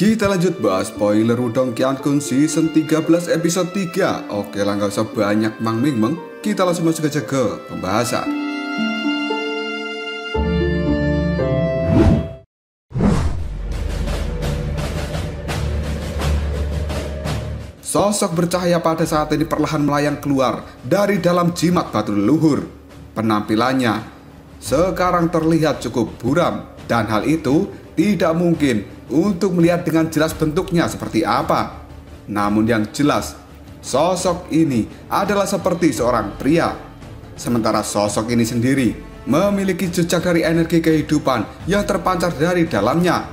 Kita lanjut bahas spoiler Wudong Qiankun Season 13 episode 3. Oke lah, gak usah banyak mang-ming-meng, kita langsung masuk aja ke pembahasan. Sosok bercahaya pada saat ini perlahan melayang keluar dari dalam jimat batu leluhur. Penampilannya sekarang terlihat cukup buram, dan hal itu tidak mungkin untuk melihat dengan jelas bentuknya seperti apa. Namun yang jelas, sosok ini adalah seperti seorang pria. Sementara sosok ini sendiri memiliki jejak dari energi kehidupan yang terpancar dari dalamnya,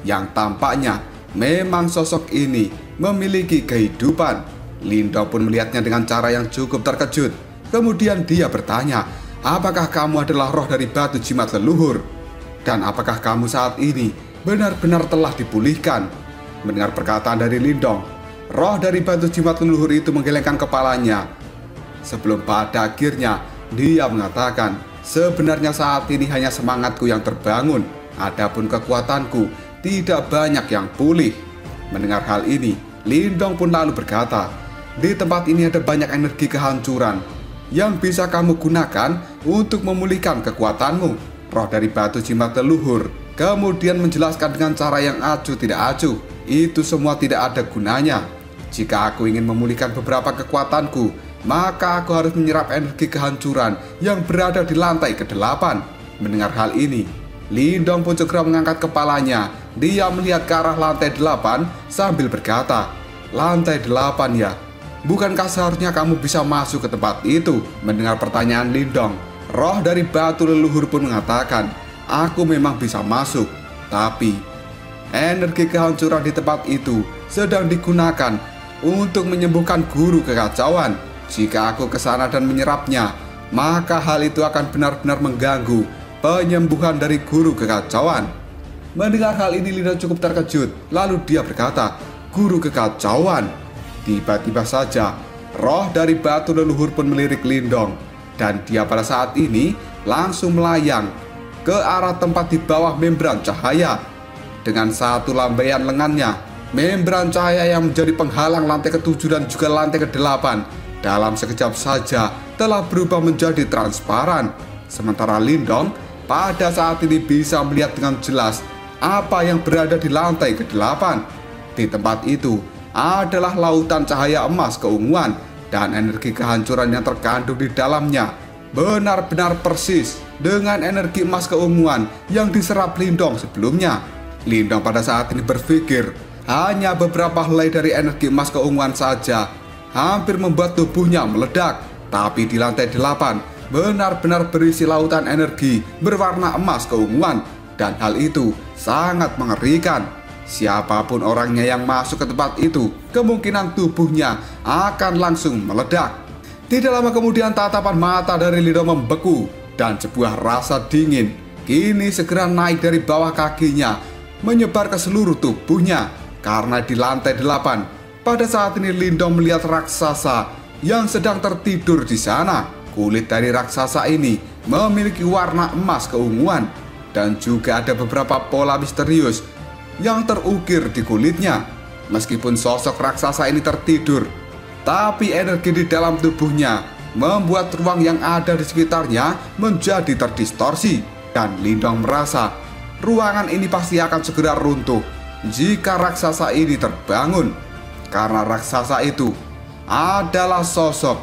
yang tampaknya memang sosok ini memiliki kehidupan. Lindong pun melihatnya dengan cara yang cukup terkejut. Kemudian dia bertanya, apakah kamu adalah roh dari batu jimat leluhur? Dan apakah kamu saat ini benar-benar telah dipulihkan? Mendengar perkataan dari Lindong, roh dari batu jimat leluhur itu menggelengkan kepalanya. Sebelum pada akhirnya dia mengatakan, sebenarnya saat ini hanya semangatku yang terbangun, adapun kekuatanku tidak banyak yang pulih. Mendengar hal ini, Lindong pun lalu berkata, di tempat ini ada banyak energi kehancuran yang bisa kamu gunakan untuk memulihkan kekuatanmu. Roh dari batu jimat leluhur kemudian menjelaskan dengan cara yang acuh tidak acuh, itu semua tidak ada gunanya. Jika aku ingin memulihkan beberapa kekuatanku, maka aku harus menyerap energi kehancuran yang berada di lantai ke-8. Mendengar hal ini, Lindong pun segera mengangkat kepalanya. Dia melihat ke arah lantai 8 sambil berkata, lantai 8 ya? Bukankah seharusnya kamu bisa masuk ke tempat itu? Mendengar pertanyaan Lindong, roh dari batu leluhur pun mengatakan, aku memang bisa masuk, tapi energi kehancuran di tempat itu sedang digunakan untuk menyembuhkan guru kekacauan. Jika aku ke sana dan menyerapnya, maka hal itu akan benar-benar mengganggu penyembuhan dari guru kekacauan. Mendengar hal ini, Lindong cukup terkejut. Lalu dia berkata, guru kekacauan? Tiba-tiba saja roh dari batu leluhur pun melirik Lindong, dan dia pada saat ini langsung melayang ke arah tempat di bawah membran cahaya. Dengan satu lambaian lengannya, membran cahaya yang menjadi penghalang lantai ke-7 dan juga lantai ke-8 dalam sekejap saja telah berubah menjadi transparan. Sementara Lindong pada saat ini bisa melihat dengan jelas apa yang berada di lantai ke-8. Di tempat itu adalah lautan cahaya emas keunguan, dan energi kehancuran yang terkandung di dalamnya benar-benar persis dengan energi emas keunguan yang diserap Lindong sebelumnya. Lindong pada saat ini berpikir, hanya beberapa helai dari energi emas keunguan saja hampir membuat tubuhnya meledak. Tapi di lantai 8 benar-benar berisi lautan energi berwarna emas keunguan, dan hal itu sangat mengerikan. Siapapun orangnya yang masuk ke tempat itu, kemungkinan tubuhnya akan langsung meledak. Tidak lama kemudian tatapan mata dari Lindong membeku, dan sebuah rasa dingin kini segera naik dari bawah kakinya menyebar ke seluruh tubuhnya. Karena di lantai 8 pada saat ini Lindong melihat raksasa yang sedang tertidur di sana. Kulit dari raksasa ini memiliki warna emas keunguan, dan juga ada beberapa pola misterius yang terukir di kulitnya. Meskipun sosok raksasa ini tertidur, tapi energi di dalam tubuhnya membuat ruang yang ada di sekitarnya menjadi terdistorsi. Dan Lindong merasa ruangan ini pasti akan segera runtuh jika raksasa ini terbangun. Karena raksasa itu adalah sosok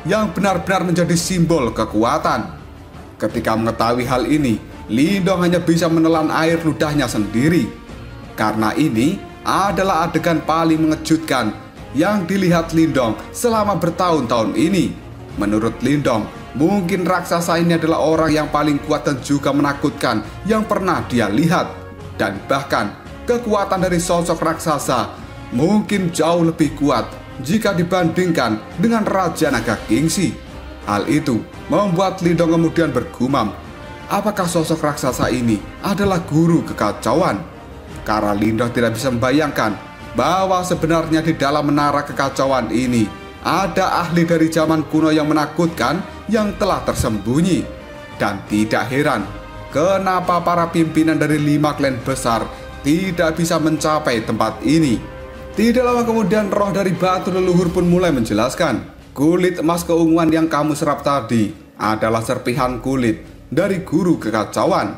yang benar-benar menjadi simbol kekuatan. Ketika mengetahui hal ini, Lindong hanya bisa menelan air ludahnya sendiri. Karena ini adalah adegan paling mengejutkan yang dilihat Lindong selama bertahun-tahun ini. Menurut Lindong, mungkin raksasa ini adalah orang yang paling kuat dan juga menakutkan yang pernah dia lihat. Dan bahkan kekuatan dari sosok raksasa mungkin jauh lebih kuat jika dibandingkan dengan Raja Naga Kingxi. Hal itu membuat Lindong kemudian bergumam, apakah sosok raksasa ini adalah guru kekacauan? Karena Lindong tidak bisa membayangkan bahwa sebenarnya di dalam menara kekacauan ini ada ahli dari zaman kuno yang menakutkan yang telah tersembunyi. Dan tidak heran kenapa para pimpinan dari 5 klan besar tidak bisa mencapai tempat ini. Tidak lama kemudian roh dari batu leluhur pun mulai menjelaskan, kulit emas keunguan yang kamu serap tadi adalah serpihan kulit dari guru kekacauan.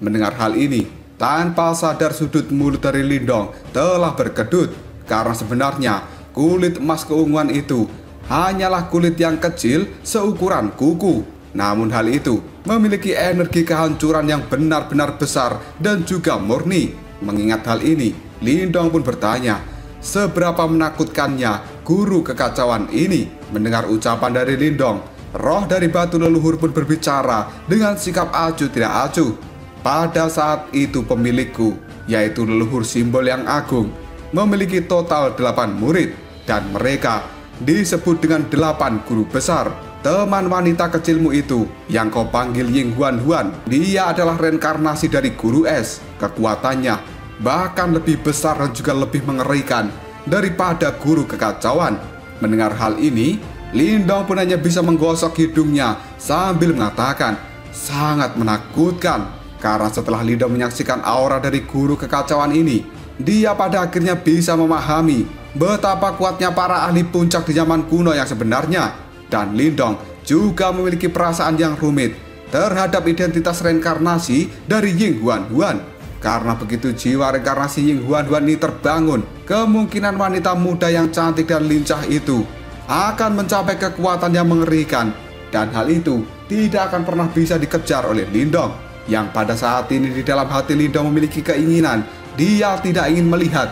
Mendengar hal ini, tanpa sadar sudut mulut dari Lindong telah berkedut, karena sebenarnya kulit emas keunguan itu hanyalah kulit yang kecil seukuran kuku. Namun hal itu memiliki energi kehancuran yang benar-benar besar dan juga murni. Mengingat hal ini, Lindong pun bertanya, seberapa menakutkannya guru kekacauan ini. Mendengar ucapan dari Lindong, roh dari batu leluhur pun berbicara dengan sikap acuh tidak acuh. Pada saat itu pemilikku, yaitu leluhur simbol yang agung, memiliki total 8 murid, dan mereka disebut dengan 8 guru besar. Teman wanita kecilmu itu yang kau panggil Ying Huan Huan, dia adalah reinkarnasi dari guru es. Kekuatannya bahkan lebih besar dan juga lebih mengerikan daripada guru kekacauan. Mendengar hal ini, Lindong pun hanya bisa menggosok hidungnya sambil mengatakan, sangat menakutkan. Karena setelah Lindong menyaksikan aura dari guru kekacauan ini, dia pada akhirnya bisa memahami betapa kuatnya para ahli puncak di zaman kuno yang sebenarnya. Dan Lindong juga memiliki perasaan yang rumit terhadap identitas reinkarnasi dari Ying Huan Huan. Karena begitu jiwa reinkarnasi Ying Huan Huan ini terbangun, kemungkinan wanita muda yang cantik dan lincah itu akan mencapai kekuatan yang mengerikan. Dan hal itu tidak akan pernah bisa dikejar oleh Lindong, yang pada saat ini di dalam hati Lindong memiliki keinginan dia tidak ingin melihat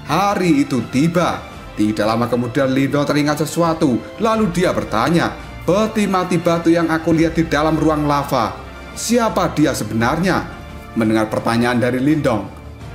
hari itu tiba. Tidak lama kemudian Lindong teringat sesuatu, lalu dia bertanya, peti mati batu yang aku lihat di dalam ruang lava, siapa dia sebenarnya? Mendengar pertanyaan dari Lindong,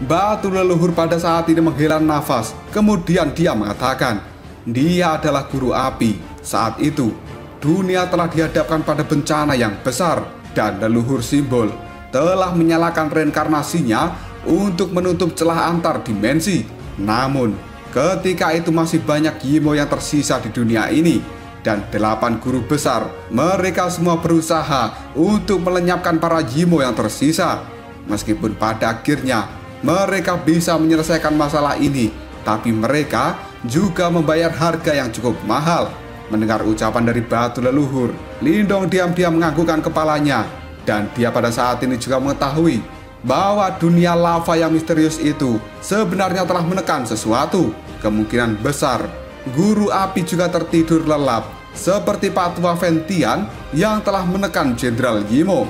batu leluhur pada saat ini menghela nafas. Kemudian dia mengatakan, dia adalah guru api. Saat itu dunia telah dihadapkan pada bencana yang besar, dan leluhur simbol telah menyalakan reinkarnasinya untuk menutup celah antar dimensi. Namun ketika itu masih banyak Yimo yang tersisa di dunia ini, dan 8 guru besar, mereka semua berusaha untuk melenyapkan para Yimo yang tersisa. Meskipun pada akhirnya mereka bisa menyelesaikan masalah ini, tapi mereka juga membayar harga yang cukup mahal. Mendengar ucapan dari batu leluhur, Lindong diam-diam menganggukkan kepalanya, dan dia pada saat ini juga mengetahui bahwa dunia lava yang misterius itu sebenarnya telah menekan sesuatu. Kemungkinan besar guru api juga tertidur lelap seperti Patua Ventian yang telah menekan Jenderal Yimo.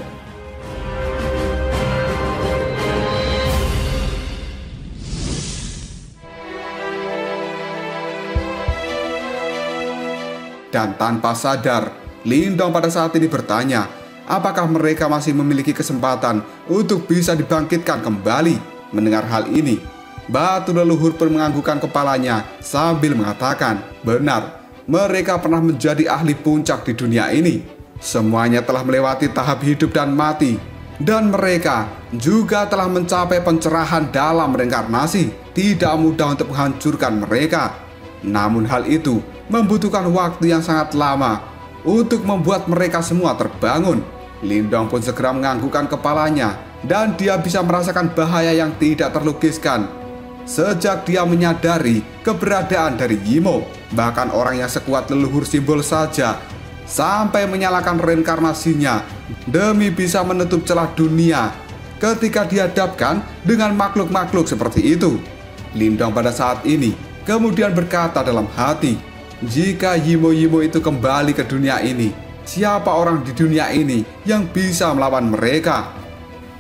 Dan tanpa sadar, Lindong pada saat ini bertanya, apakah mereka masih memiliki kesempatan untuk bisa dibangkitkan kembali? Mendengar hal ini, batu leluhur pun menganggukkan kepalanya sambil mengatakan, benar, mereka pernah menjadi ahli puncak di dunia ini. Semuanya telah melewati tahap hidup dan mati, dan mereka juga telah mencapai pencerahan dalam reinkarnasi. Tidak mudah untuk menghancurkan mereka. Namun hal itu membutuhkan waktu yang sangat lama untuk membuat mereka semua terbangun. Lindong pun segera menganggukkan kepalanya, dan dia bisa merasakan bahaya yang tidak terlukiskan sejak dia menyadari keberadaan dari Yimo. Bahkan orang yang sekuat leluhur simbol saja sampai menyalakan reinkarnasinya demi bisa menutup celah dunia ketika dihadapkan dengan makhluk-makhluk seperti itu. Lindong pada saat ini kemudian berkata dalam hati, jika Yimo-Yimo itu kembali ke dunia ini, siapa orang di dunia ini yang bisa melawan mereka?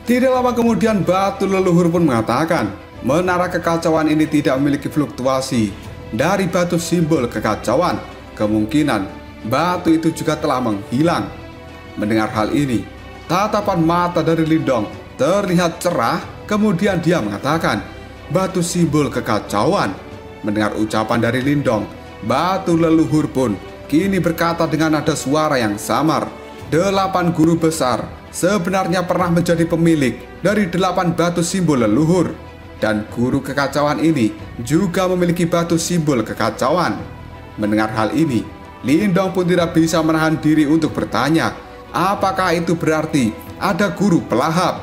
Tidak lama kemudian batu leluhur pun mengatakan, menara kekacauan ini tidak memiliki fluktuasi dari batu simbol kekacauan. Kemungkinan batu itu juga telah menghilang. Mendengar hal ini, tatapan mata dari Lindong terlihat cerah. Kemudian dia mengatakan, batu simbol kekacauan. Mendengar ucapan dari Lindong, batu leluhur pun kini berkata dengan nada suara yang samar, 8 guru besar sebenarnya pernah menjadi pemilik dari 8 batu simbol leluhur. Dan guru kekacauan ini juga memiliki batu simbol kekacauan. Mendengar hal ini, Lindong pun tidak bisa menahan diri untuk bertanya, apakah itu berarti ada guru pelahap?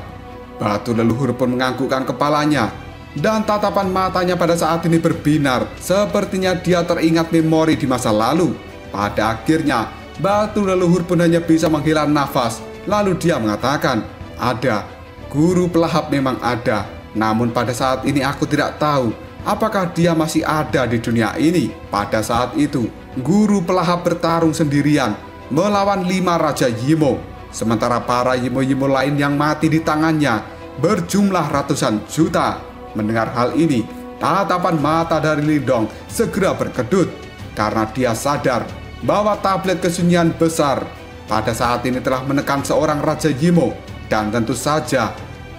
Batu leluhur pun menganggukkan kepalanya Dan tatapan matanya pada saat ini berbinar, sepertinya dia teringat memori di masa lalu. Pada akhirnya, batu leluhur pun hanya bisa menghela nafas. Lalu dia mengatakan, ada, guru pelahap memang ada. Namun pada saat ini aku tidak tahu apakah dia masih ada di dunia ini. Pada saat itu, guru pelahap bertarung sendirian melawan 5 Raja Yimo. Sementara para Yimo-Yimo lain yang mati di tangannya berjumlah ratusan juta. Mendengar hal ini, tatapan mata dari Lindong segera berkedut karena dia sadar bahwa tablet kesunyian besar pada saat ini telah menekan seorang Raja Yimo. Dan tentu saja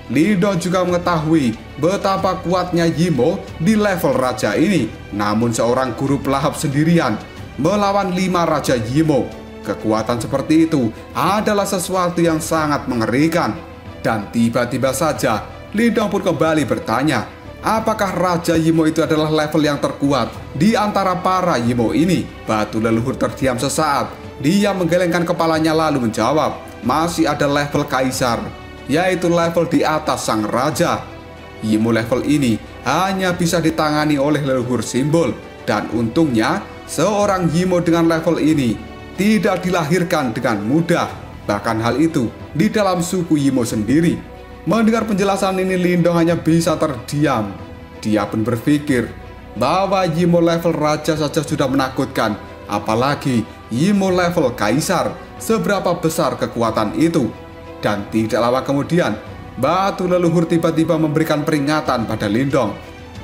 Lindong juga mengetahui betapa kuatnya Yimo di level Raja ini. Namun seorang guru pelahap sendirian melawan 5 Raja Yimo. Kekuatan seperti itu adalah sesuatu yang sangat mengerikan. Dan tiba-tiba saja Lindong pun kembali bertanya, apakah Raja Yimo itu adalah level yang terkuat di antara para Yimo ini? Batu leluhur terdiam sesaat. Dia menggelengkan kepalanya lalu menjawab, masih ada level Kaisar, yaitu level di atas sang raja. Yimo level ini hanya bisa ditangani oleh leluhur simbol. Dan untungnya, seorang Yimo dengan level ini tidak dilahirkan dengan mudah. Bahkan hal itu di dalam suku Yimo sendiri. Mendengar penjelasan ini, Lindong hanya bisa terdiam. Dia pun berpikir bahwa Yimo level raja saja sudah menakutkan, apalagi Yimo level kaisar. Seberapa besar kekuatan itu? Dan tidak lama kemudian, batu leluhur tiba-tiba memberikan peringatan pada Lindong.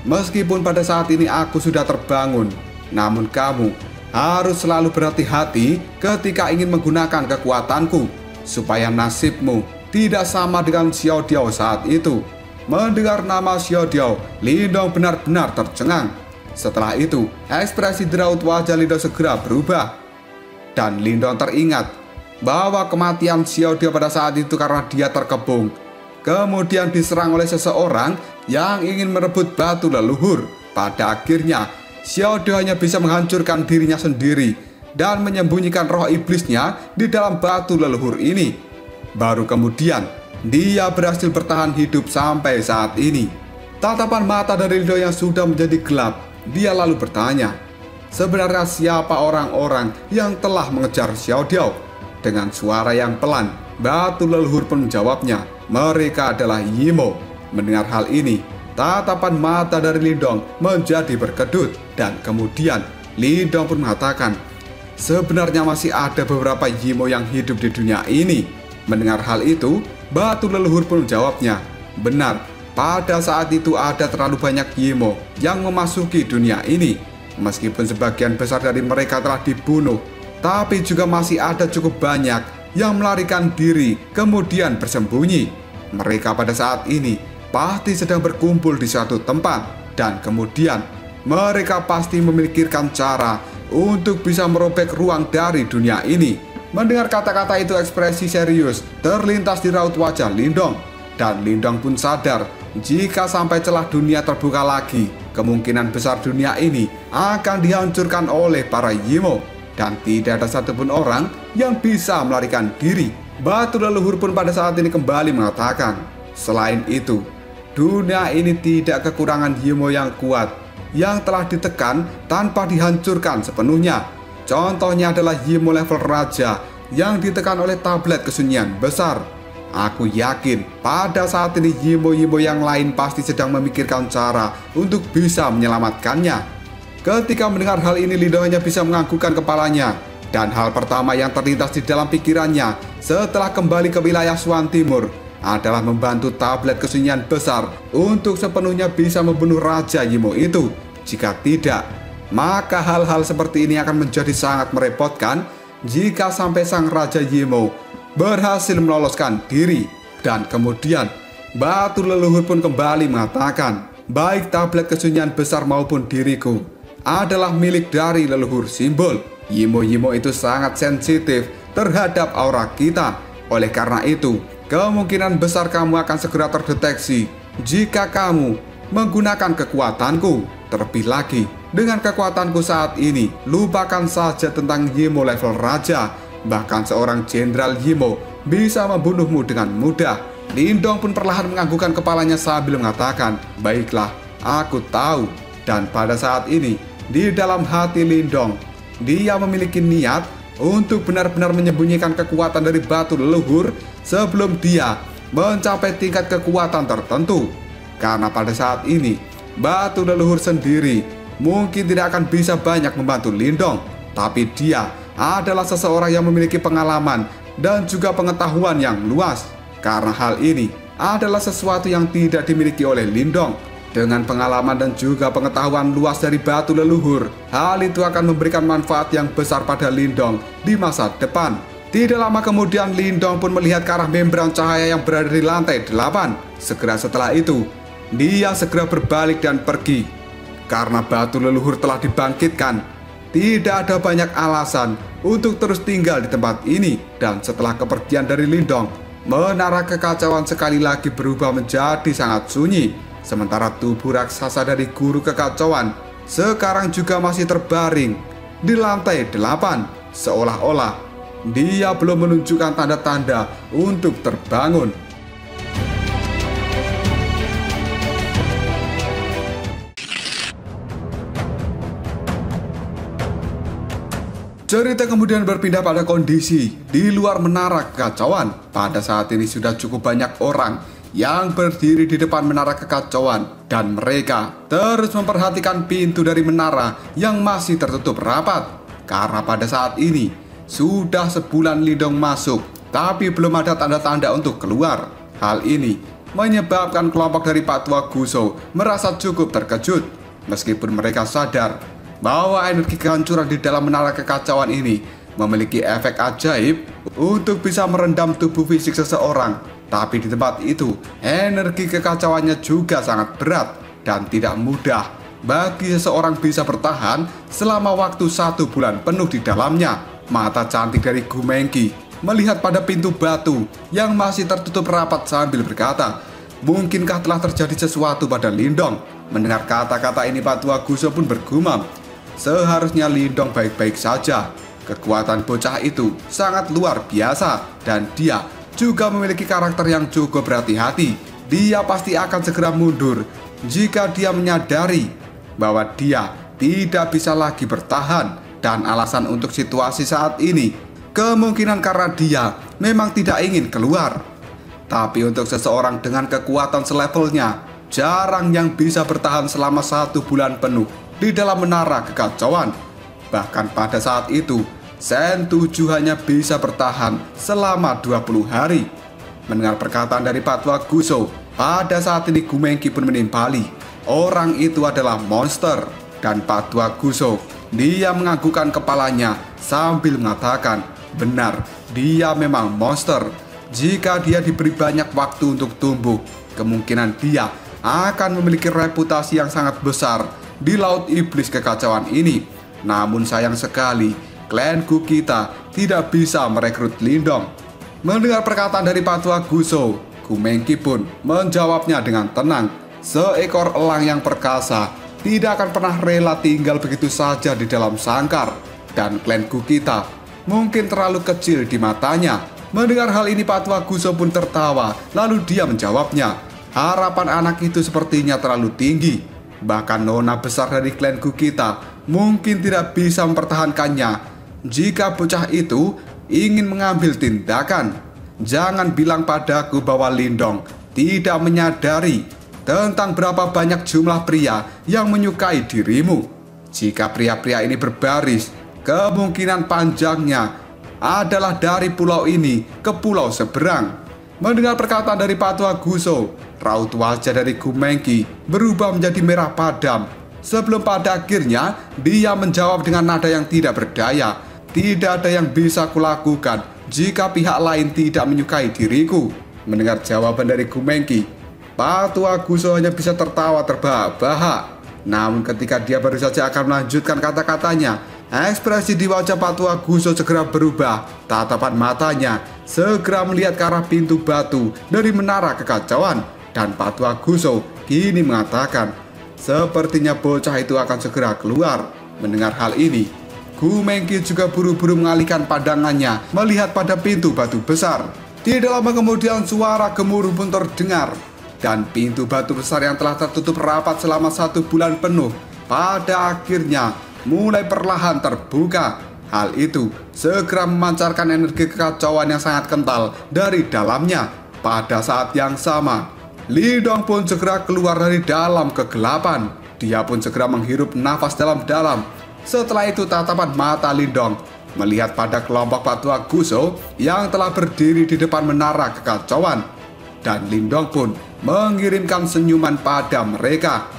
Meskipun pada saat ini aku sudah terbangun, namun kamu harus selalu berhati-hati ketika ingin menggunakan kekuatanku, supaya nasibmu tidak sama dengan Xiao Diao saat itu. Mendengar nama Xiao Diao, Lindong benar-benar tercengang. Setelah itu, ekspresi di raut wajah Lindong segera berubah. Dan Lindong teringat bahwa kematian Xiao Diao pada saat itu karena dia terkepung, kemudian diserang oleh seseorang yang ingin merebut batu leluhur. Pada akhirnya, Xiao Diao hanya bisa menghancurkan dirinya sendiri dan menyembunyikan roh iblisnya di dalam batu leluhur ini. Baru kemudian, dia berhasil bertahan hidup sampai saat ini. Tatapan mata dari Lindong yang sudah menjadi gelap. Dia lalu bertanya, sebenarnya siapa orang-orang yang telah mengejar Xiao Diao? Dengan suara yang pelan, batu leluhur pun menjawabnya, mereka adalah Yimo. Mendengar hal ini, tatapan mata dari Lindong menjadi berkedut. Dan kemudian Lindong pun mengatakan, sebenarnya masih ada beberapa Yimo yang hidup di dunia ini. Mendengar hal itu, batu leluhur pun menjawabnya, benar, pada saat itu ada terlalu banyak Yimo yang memasuki dunia ini. Meskipun sebagian besar dari mereka telah dibunuh, tapi juga masih ada cukup banyak yang melarikan diri kemudian bersembunyi. Mereka pada saat ini pasti sedang berkumpul di suatu tempat, dan kemudian mereka pasti memikirkan cara untuk bisa merobek ruang dari dunia ini. Mendengar kata-kata itu, ekspresi serius terlintas di raut wajah Lindong. Dan Lindong pun sadar, jika sampai celah dunia terbuka lagi, kemungkinan besar dunia ini akan dihancurkan oleh para Yimo. Dan tidak ada satupun orang yang bisa melarikan diri. Batu leluhur pun pada saat ini kembali mengatakan, selain itu, dunia ini tidak kekurangan Yimo yang kuat, yang telah ditekan tanpa dihancurkan sepenuhnya. Contohnya adalah Yimo level raja yang ditekan oleh tablet kesunyian besar. Aku yakin pada saat ini Yimo-Yimo yang lain pasti sedang memikirkan cara untuk bisa menyelamatkannya. Ketika mendengar hal ini, Lindong hanya bisa menganggukkan kepalanya. Dan hal pertama yang terlintas di dalam pikirannya setelah kembali ke wilayah Swan Timur adalah membantu tablet kesunyian besar untuk sepenuhnya bisa membunuh Raja Yimo itu. Jika tidak, maka hal-hal seperti ini akan menjadi sangat merepotkan jika sampai sang Raja Yimo berhasil meloloskan diri. Dan kemudian batu leluhur pun kembali mengatakan, baik tablet kesunyian besar maupun diriku adalah milik dari leluhur simbol. Yimo-Yimo itu sangat sensitif terhadap aura kita. Oleh karena itu, kemungkinan besar kamu akan segera terdeteksi jika kamu menggunakan kekuatanku. Terlebih lagi, dengan kekuatanku saat ini, lupakan saja tentang Yimo level raja. Bahkan seorang jenderal Yimo bisa membunuhmu dengan mudah. Lindong pun perlahan menganggukkan kepalanya sambil mengatakan, "Baiklah, aku tahu." Dan pada saat ini, di dalam hati Lindong, dia memiliki niat untuk benar-benar menyembunyikan kekuatan dari batu leluhur sebelum dia mencapai tingkat kekuatan tertentu. Karena pada saat ini, batu leluhur sendiri mungkin tidak akan bisa banyak membantu Lindong, tapi dia adalah seseorang yang memiliki pengalaman dan juga pengetahuan yang luas. Karena hal ini adalah sesuatu yang tidak dimiliki oleh Lindong. Dengan pengalaman dan juga pengetahuan luas dari batu leluhur, hal itu akan memberikan manfaat yang besar pada Lindong di masa depan. Tidak lama kemudian Lindong pun melihat ke arah membran cahaya yang berada di lantai 8. Segera setelah itu, dia segera berbalik dan pergi. Karena batu leluhur telah dibangkitkan, tidak ada banyak alasan untuk terus tinggal di tempat ini. Dan setelah kepergian dari Lindong, menara kekacauan sekali lagi berubah menjadi sangat sunyi. Sementara tubuh raksasa dari guru kekacauan sekarang juga masih terbaring di lantai 8. Seolah-olah dia belum menunjukkan tanda-tanda untuk terbangun. Cerita kemudian berpindah pada kondisi di luar menara kekacauan. Pada saat ini sudah cukup banyak orang yang berdiri di depan menara kekacauan, dan mereka terus memperhatikan pintu dari menara yang masih tertutup rapat. Karena pada saat ini sudah sebulan Lindong masuk, tapi belum ada tanda-tanda untuk keluar. Hal ini menyebabkan kelompok dari Pak Tua Guso merasa cukup terkejut. Meskipun mereka sadar bahwa energi kehancuran di dalam menara kekacauan ini memiliki efek ajaib untuk bisa merendam tubuh fisik seseorang, tapi di tempat itu energi kekacauannya juga sangat berat dan tidak mudah bagi seseorang bisa bertahan selama waktu 1 bulan penuh di dalamnya. Mata cantik dari Gu Mengki melihat pada pintu batu yang masih tertutup rapat sambil berkata, "Mungkinkah telah terjadi sesuatu pada Lindong?" Mendengar kata-kata ini, Pak Tua Guso pun bergumam, seharusnya Lindong baik-baik saja. Kekuatan bocah itu sangat luar biasa dan dia juga memiliki karakter yang cukup berhati-hati. Dia pasti akan segera mundur jika dia menyadari bahwa dia tidak bisa lagi bertahan. Dan alasan untuk situasi saat ini kemungkinan karena dia memang tidak ingin keluar. Tapi untuk seseorang dengan kekuatan selevelnya, jarang yang bisa bertahan selama 1 bulan penuh di dalam menara kekacauan. Bahkan pada saat itu, Sen 7 hanya bisa bertahan selama 20 hari. Mendengar perkataan dari Pak Tua Guso, pada saat ini Gu Mengki pun menimpali. Orang itu adalah monster. Dan Pak Tua Guso, dia menganggukkan kepalanya sambil mengatakan, "Benar, dia memang monster. Jika dia diberi banyak waktu untuk tumbuh, kemungkinan dia akan memiliki reputasi yang sangat besar di Laut Iblis Kekacauan ini. Namun sayang sekali, klanku kita tidak bisa merekrut Lindong." Mendengar perkataan dari Pak Tua Guso, Gu Mengki pun menjawabnya dengan tenang. Seekor elang yang perkasa tidak akan pernah rela tinggal begitu saja di dalam sangkar. Dan klanku kita mungkin terlalu kecil di matanya. Mendengar hal ini, Pak Tua Guso pun tertawa. Lalu dia menjawabnya, "Harapan anak itu sepertinya terlalu tinggi. Bahkan nona besar dari klanku kita mungkin tidak bisa mempertahankannya. Jika bocah itu ingin mengambil tindakan, jangan bilang padaku bahwa Lindong tidak menyadari tentang berapa banyak jumlah pria yang menyukai dirimu. Jika pria-pria ini berbaris, kemungkinan panjangnya adalah dari pulau ini ke pulau seberang." Mendengar perkataan dari Pak Tua Guso, raut wajah dari Gu Mengki berubah menjadi merah padam. Sebelum pada akhirnya dia menjawab dengan nada yang tidak berdaya, "Tidak ada yang bisa kulakukan jika pihak lain tidak menyukai diriku." Mendengar jawaban dari Gu Mengki, Pak Tua Guso hanya bisa tertawa terbahak-bahak. Namun ketika dia baru saja akan melanjutkan kata-katanya, ekspresi di wajah Pak Tua Guso segera berubah. Tatapan matanya segera melihat ke arah pintu batu dari menara kekacauan. Dan Pak Tua Guso kini mengatakan, sepertinya bocah itu akan segera keluar. Mendengar hal ini, Gu Mengki juga buru-buru mengalihkan pandangannya melihat pada pintu batu besar. Tidak lama kemudian suara gemuruh pun terdengar, dan pintu batu besar yang telah tertutup rapat selama 1 bulan penuh pada akhirnya mulai perlahan terbuka. Hal itu segera memancarkan energi kekacauan yang sangat kental dari dalamnya. Pada saat yang sama, Lindong pun segera keluar dari dalam kegelapan. Dia pun segera menghirup nafas dalam-dalam. Setelah itu tatapan mata Lindong melihat pada kelompok Patua Guso yang telah berdiri di depan menara kekacauan. Dan Lindong pun mengirimkan senyuman pada mereka.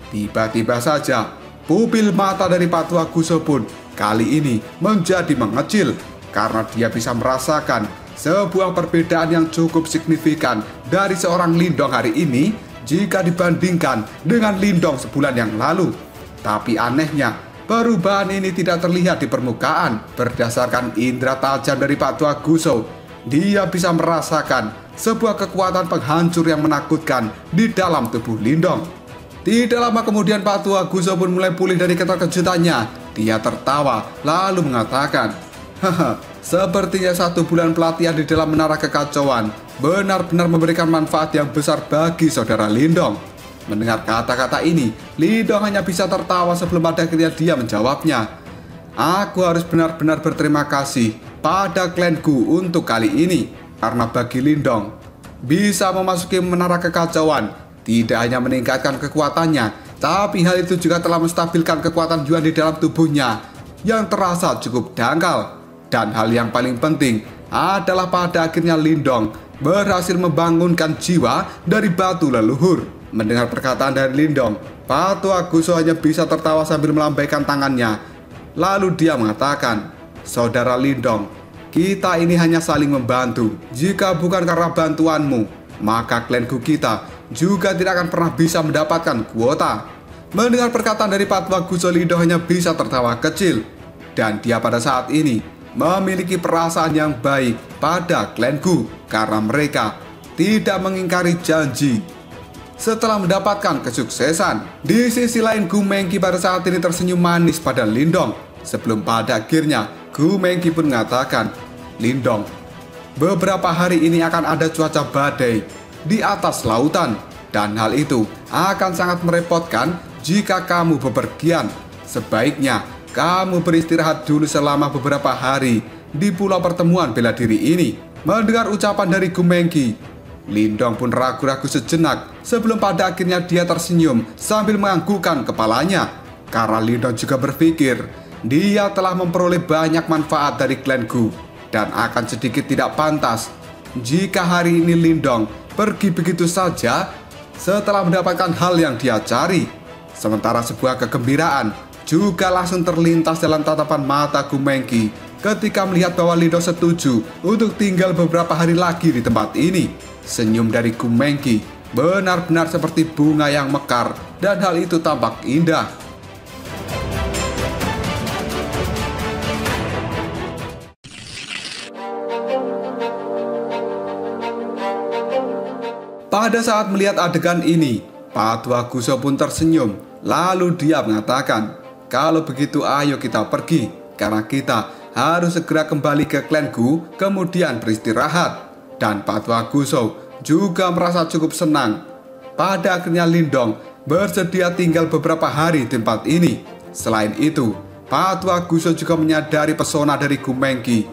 Tiba-tiba saja, pupil mata dari Patua Guso pun kali ini menjadi mengecil karena dia bisa merasakan sebuah perbedaan yang cukup signifikan dari seorang Lindong hari ini jika dibandingkan dengan Lindong sebulan yang lalu. Tapi anehnya, perubahan ini tidak terlihat di permukaan. Berdasarkan indera tajam dari Patua Guso, dia bisa merasakan sebuah kekuatan penghancur yang menakutkan di dalam tubuh Lindong. Tidak lama kemudian Patua Guso pun mulai pulih dari keterkejutannya. Dia tertawa lalu mengatakan, "Haha, sepertinya 1 bulan pelatihan di dalam menara kekacauan benar-benar memberikan manfaat yang besar bagi saudara Lindong." Mendengar kata-kata ini, Lindong hanya bisa tertawa sebelum pada akhirnya dia menjawabnya, "Aku harus benar-benar berterima kasih pada klanku untuk kali ini. Karena bagi Lindong, bisa memasuki menara kekacauan tidak hanya meningkatkan kekuatannya, tapi hal itu juga telah menstabilkan kekuatan Yuan di dalam tubuhnya yang terasa cukup dangkal. Dan hal yang paling penting adalah pada akhirnya Lindong berhasil membangunkan jiwa dari batu leluhur." Mendengar perkataan dari Lindong, Patua Guso hanya bisa tertawa sambil melambaikan tangannya. Lalu dia mengatakan, "Saudara Lindong, kita ini hanya saling membantu. Jika bukan karena bantuanmu, maka klanku kita juga tidak akan pernah bisa mendapatkan kuota." Mendengar perkataan dari Patua Guso, Lindong hanya bisa tertawa kecil. Dan dia pada saat ini memiliki perasaan yang baik pada klanku karena mereka tidak mengingkari janji. Setelah mendapatkan kesuksesan, di sisi lain Gu Mengqi pada saat ini tersenyum manis pada Lindong. Sebelum pada akhirnya Gu Mengqi pun mengatakan, "Lindong, beberapa hari ini akan ada cuaca badai di atas lautan, dan hal itu akan sangat merepotkan jika kamu bepergian. Sebaiknya kamu beristirahat dulu selama beberapa hari di pulau pertemuan bela diri ini." Mendengar ucapan dari Gu Mengqi, Lindong pun ragu-ragu sejenak sebelum pada akhirnya dia tersenyum sambil menganggukkan kepalanya. Karena Lindong juga berpikir dia telah memperoleh banyak manfaat dari klan Gu, dan akan sedikit tidak pantas jika hari ini Lindong pergi begitu saja setelah mendapatkan hal yang dia cari. Sementara sebuah kegembiraan juga langsung terlintas dalam tatapan mata Gu Mengqi ketika melihat bahwa Lindong setuju untuk tinggal beberapa hari lagi di tempat ini. Senyum dari Gu Mengqi benar-benar seperti bunga yang mekar, dan hal itu tampak indah. Pada saat melihat adegan ini, Patua Guso pun tersenyum. Lalu dia mengatakan, "Kalau begitu ayo kita pergi, karena kita harus segera kembali ke klan Gu kemudian beristirahat." Dan Patua Guso juga merasa cukup senang. Pada akhirnya Lindong bersedia tinggal beberapa hari di tempat ini. Selain itu, Patua Guso juga menyadari pesona dari Gu Mengqi.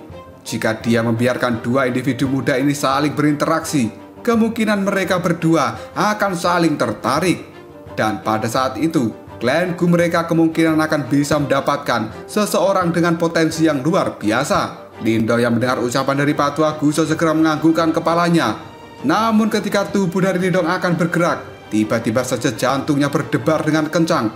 Jika dia membiarkan dua individu muda ini saling berinteraksi, kemungkinan mereka berdua akan saling tertarik. Dan pada saat itu, klan Gu mereka kemungkinan akan bisa mendapatkan seseorang dengan potensi yang luar biasa. Lindong yang mendengar ucapan dari Patua Guso segera menganggukkan kepalanya. Namun ketika tubuh dari Lindong akan bergerak, tiba-tiba saja jantungnya berdebar dengan kencang.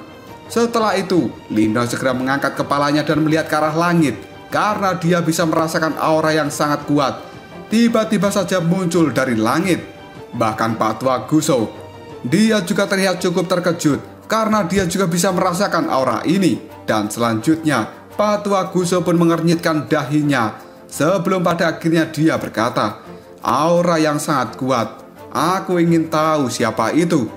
Setelah itu, Lindong segera mengangkat kepalanya dan melihat ke arah langit karena dia bisa merasakan aura yang sangat kuat. Tiba-tiba saja muncul dari langit. Bahkan Patua Guso, dia juga terlihat cukup terkejut karena dia juga bisa merasakan aura ini. Dan selanjutnya, Patua Guso pun mengernyitkan dahinya sebelum pada akhirnya dia berkata, "Aura yang sangat kuat, aku ingin tahu siapa itu."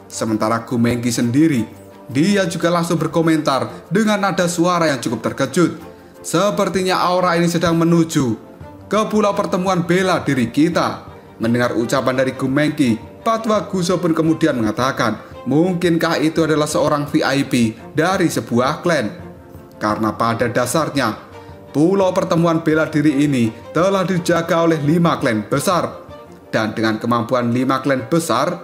Sementara Gu Mengqi sendiri, dia juga langsung berkomentar dengan nada suara yang cukup terkejut. Sepertinya aura ini sedang menuju ke pulau pertemuan bela diri kita. Mendengar ucapan dari Gumengki, Patwa Guso pun kemudian mengatakan, mungkinkah itu adalah seorang VIP dari sebuah klan? Karena pada dasarnya, pulau pertemuan bela diri ini telah dijaga oleh 5 klan besar. Dan dengan kemampuan 5 klan besar,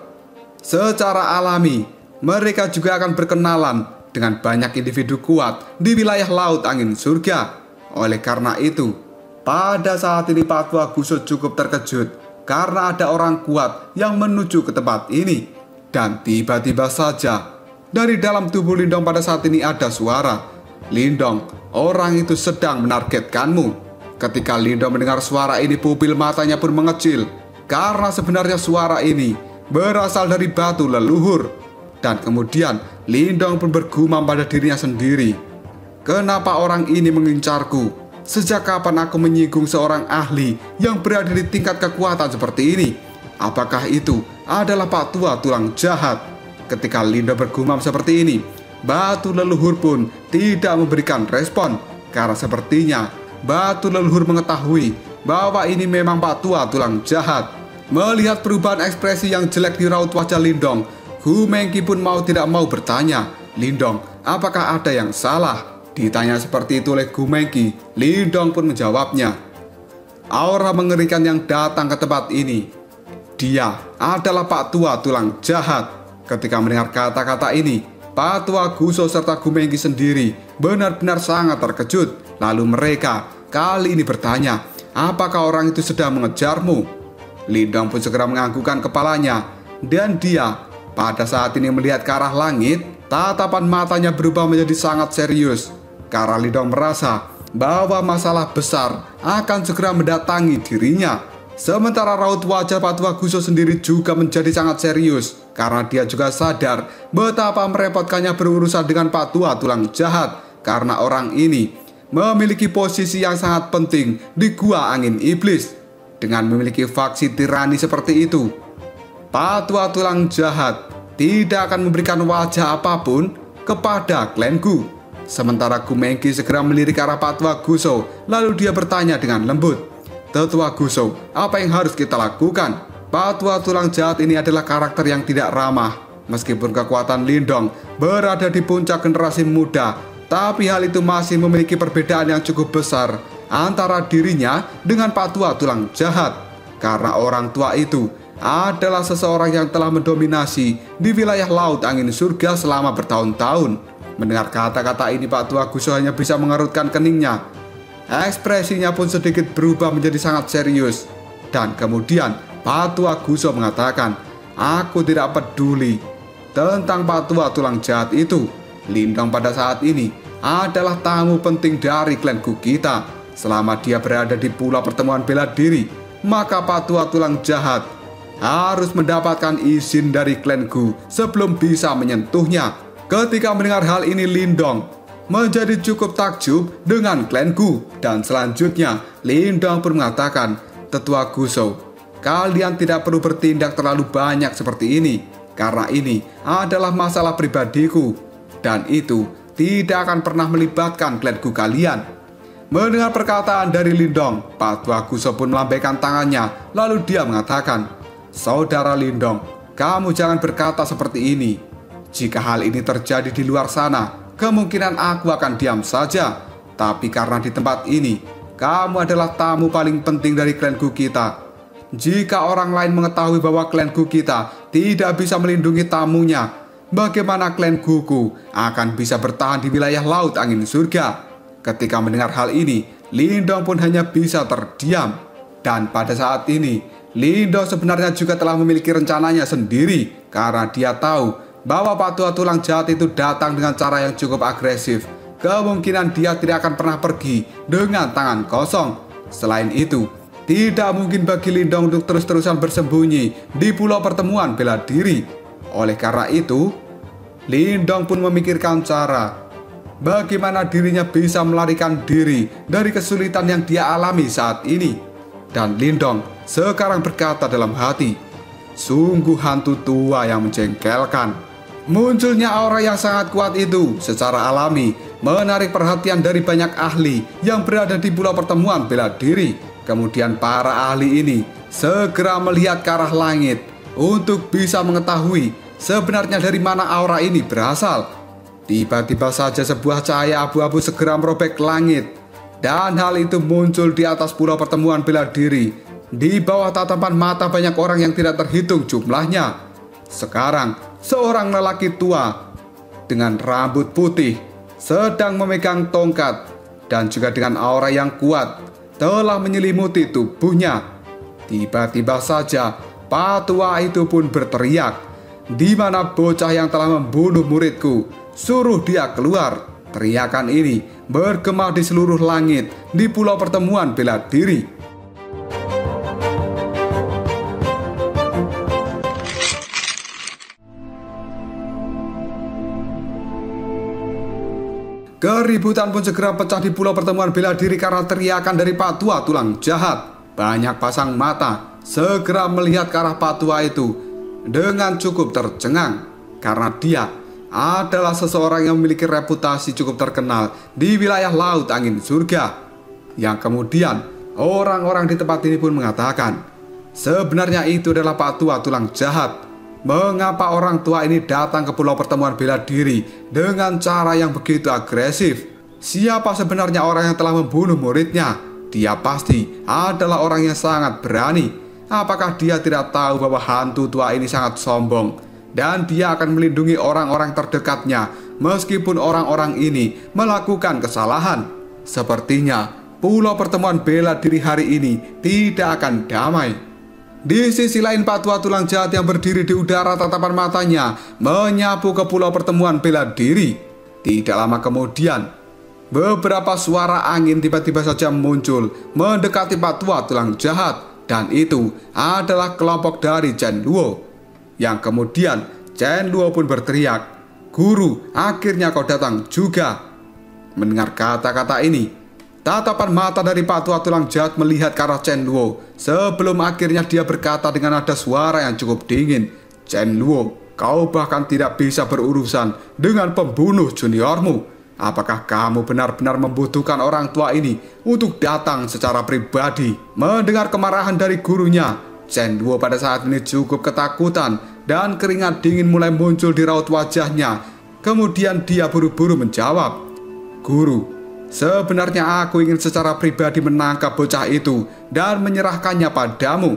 secara alami, mereka juga akan berkenalan dengan banyak individu kuat di wilayah Laut Angin Surga. Oleh karena itu, pada saat ini Patwa Guso cukup terkejut karena ada orang kuat yang menuju ke tempat ini. Dan tiba-tiba saja, dari dalam tubuh Lindong pada saat ini ada suara, "Lindong, orang itu sedang menargetkanmu." Ketika Lindong mendengar suara ini, pupil matanya pun mengecil, karena sebenarnya suara ini berasal dari batu leluhur. Dan kemudian Lindong pun bergumam pada dirinya sendiri, "Kenapa orang ini mengincarku? Sejak kapan aku menyinggung seorang ahli yang berada di tingkat kekuatan seperti ini? Apakah itu adalah Pak Tua Tulang Jahat?" Ketika Lindong bergumam seperti ini, batu leluhur pun tidak memberikan respon, karena sepertinya batu leluhur mengetahui bahwa ini memang Pak Tua Tulang Jahat. Melihat perubahan ekspresi yang jelek di raut wajah Lindong, Gumengki pun mau tidak mau bertanya, "Lindong, apakah ada yang salah?" Ditanya seperti itu oleh Gumengki, Lindong pun menjawabnya, "Aura mengerikan yang datang ke tempat ini, dia adalah Pak Tua Tulang Jahat." Ketika mendengar kata-kata ini, Patwa Guso serta Gumengki sendiri benar-benar sangat terkejut. Lalu mereka kali ini bertanya, "Apakah orang itu sedang mengejarmu?" Lindong pun segera menganggukkan kepalanya, dan dia pada saat ini melihat ke arah langit. Tatapan matanya berubah menjadi sangat serius, karena Lindong merasa bahwa masalah besar akan segera mendatangi dirinya. Sementara raut wajah Patwa Guso sendiri juga menjadi sangat serius, karena dia juga sadar betapa merepotkannya berurusan dengan Pak Tua Tulang Jahat, karena orang ini memiliki posisi yang sangat penting di Gua Angin Iblis. Dengan memiliki faksi tirani seperti itu, Pak Tua Tulang Jahat tidak akan memberikan wajah apapun kepada klan Gu. Sementara Gumengki segera melirik ke arah Patwa Guso, lalu dia bertanya dengan lembut, "Tetua Guso, apa yang harus kita lakukan?" Patwa Tulang Jahat ini adalah karakter yang tidak ramah. Meskipun kekuatan Lindong berada di puncak generasi muda, tapi hal itu masih memiliki perbedaan yang cukup besar antara dirinya dengan Pak Tua Tulang Jahat. Karena orang tua itu adalah seseorang yang telah mendominasi di wilayah Laut Angin Surga selama bertahun-tahun. Mendengar kata-kata ini, Pak Tua Guso hanya bisa mengerutkan keningnya. Ekspresinya pun sedikit berubah menjadi sangat serius. Dan kemudian Pak Tua Guso mengatakan, "Aku tidak peduli tentang Pak Tua Tulang Jahat itu. Lindong pada saat ini adalah tamu penting dari klan Gu kita. Selama dia berada di pulau pertemuan bela diri, maka Pak Tua Tulang Jahat harus mendapatkan izin dari klan Gu sebelum bisa menyentuhnya." Ketika mendengar hal ini, Lindong menjadi cukup takjub dengan klan Gu. Dan selanjutnya Lindong pun mengatakan, "Tetua Guso, kalian tidak perlu bertindak terlalu banyak seperti ini, karena ini adalah masalah pribadiku, dan itu tidak akan pernah melibatkan klan Gu kalian." Mendengar perkataan dari Lindong, Patwa Guso pun melambaikan tangannya, lalu dia mengatakan, "Saudara Lindong, kamu jangan berkata seperti ini. Jika hal ini terjadi di luar sana, kemungkinan aku akan diam saja. Tapi karena di tempat ini, kamu adalah tamu paling penting dari klan Gu kita. Jika orang lain mengetahui bahwa klan Gu kita tidak bisa melindungi tamunya, bagaimana klan Guku akan bisa bertahan di wilayah Laut Angin Surga?" Ketika mendengar hal ini, Lindong pun hanya bisa terdiam. Dan pada saat ini, Lindong sebenarnya juga telah memiliki rencananya sendiri, karena dia tahu bahwa Pak Tua Tulang Jahat itu datang dengan cara yang cukup agresif. Kemungkinan dia tidak akan pernah pergi dengan tangan kosong. Selain itu, tidak mungkin bagi Lindong untuk terus-terusan bersembunyi di pulau pertemuan bela diri. Oleh karena itu, Lindong pun memikirkan cara bagaimana dirinya bisa melarikan diri dari kesulitan yang dia alami saat ini. Dan Lindong sekarang berkata dalam hati, "Sungguh hantu tua yang menjengkelkan." Munculnya aura yang sangat kuat itu secara alami menarik perhatian dari banyak ahli yang berada di pulau pertemuan bela diri. Kemudian para ahli ini segera melihat ke arah langit untuk bisa mengetahui sebenarnya dari mana aura ini berasal. Tiba-tiba saja sebuah cahaya abu-abu segera merobek langit, dan hal itu muncul di atas pulau pertemuan bela diri, di bawah tatapan mata banyak orang yang tidak terhitung jumlahnya. Sekarang seorang lelaki tua dengan rambut putih sedang memegang tongkat, dan juga dengan aura yang kuat telah menyelimuti tubuhnya. Tiba-tiba saja Pak tua itu pun berteriak, "Di mana bocah yang telah membunuh muridku? Suruh dia keluar!" Teriakan ini bergema di seluruh langit di pulau pertemuan bela diri. Keributan pun segera pecah di pulau pertemuan bela diri karena teriakan dari Pak tua tulang jahat. Banyak pasang mata segera melihat ke arah Pak tua itu dengan cukup tercengang, karena dia adalah seseorang yang memiliki reputasi cukup terkenal di wilayah Laut Angin Surga. Yang kemudian orang-orang di tempat ini pun mengatakan, sebenarnya itu adalah Pak tua tulang jahat. Mengapa orang tua ini datang ke pulau pertemuan bela diri dengan cara yang begitu agresif? Siapa sebenarnya orang yang telah membunuh muridnya? Dia pasti adalah orang yang sangat berani. Apakah dia tidak tahu bahwa hantu tua ini sangat sombong, dan dia akan melindungi orang-orang terdekatnya meskipun orang-orang ini melakukan kesalahan? Sepertinya pulau pertemuan bela diri hari ini tidak akan damai. Di sisi lain, Pak tua tulang jahat yang berdiri di udara tatapan matanya menyapu ke pulau pertemuan bela diri. Tidak lama kemudian, beberapa suara angin tiba-tiba saja muncul mendekati Pak tua tulang jahat, dan itu adalah kelompok dari Chen Luo. Yang kemudian Chen Luo pun berteriak, "Guru, akhirnya kau datang juga." Mendengar kata-kata ini, tatapan mata dari Pak tua tulang jahat melihat ke arah Chen Luo sebelum akhirnya dia berkata dengan nada suara yang cukup dingin, "Chen Luo, kau bahkan tidak bisa berurusan dengan pembunuh juniormu. Apakah kamu benar-benar membutuhkan orang tua ini untuk datang secara pribadi?" Mendengar kemarahan dari gurunya, Chen Luo pada saat ini cukup ketakutan dan keringat dingin mulai muncul di raut wajahnya. Kemudian dia buru-buru menjawab, "Guru, sebenarnya aku ingin secara pribadi menangkap bocah itu dan menyerahkannya padamu.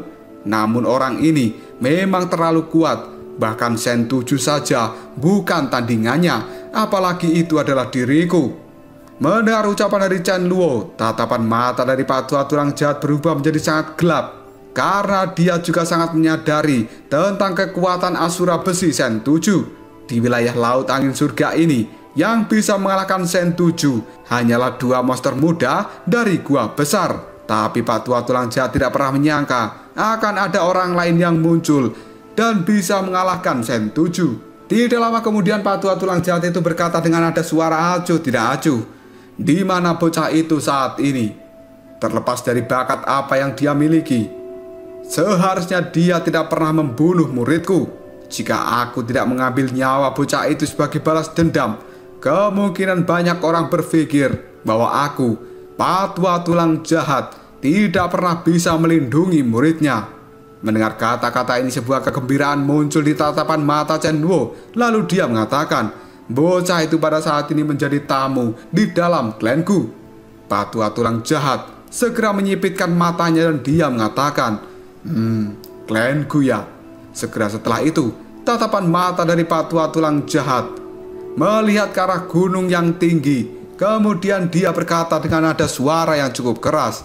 Namun orang ini memang terlalu kuat. Bahkan Sen 7 saja bukan tandingannya, apalagi itu adalah diriku." Mendengar ucapan dari Chen Luo, tatapan mata dari Pak tua tulang jahat berubah menjadi sangat gelap, karena dia juga sangat menyadari tentang kekuatan Asura Besi Sen 7. Di wilayah Laut Angin Surga ini, yang bisa mengalahkan Sen 7 hanyalah 2 monster muda dari gua besar. Tapi Pak tua tulang jahat tidak pernah menyangka akan ada orang lain yang muncul dan bisa mengalahkan Sen 7. Tidak lama kemudian Pak tua tulang jahat itu berkata dengan nada suara acuh tidak acuh, "Di mana bocah itu saat ini? Terlepas dari bakat apa yang dia miliki, seharusnya dia tidak pernah membunuh muridku. Jika aku tidak mengambil nyawa bocah itu sebagai balas dendam, kemungkinan banyak orang berpikir bahwa aku, Pak tua tulang jahat, tidak pernah bisa melindungi muridnya." Mendengar kata-kata ini, sebuah kegembiraan muncul di tatapan mata Chen Luo. Lalu dia mengatakan, "Bocah itu pada saat ini menjadi tamu di dalam klanku." Pak tua tulang jahat segera menyipitkan matanya dan dia mengatakan, "Klanku ya." Segera setelah itu, tatapan mata dari Pak tua tulang jahat melihat ke arah gunung yang tinggi. Kemudian dia berkata dengan nada suara yang cukup keras,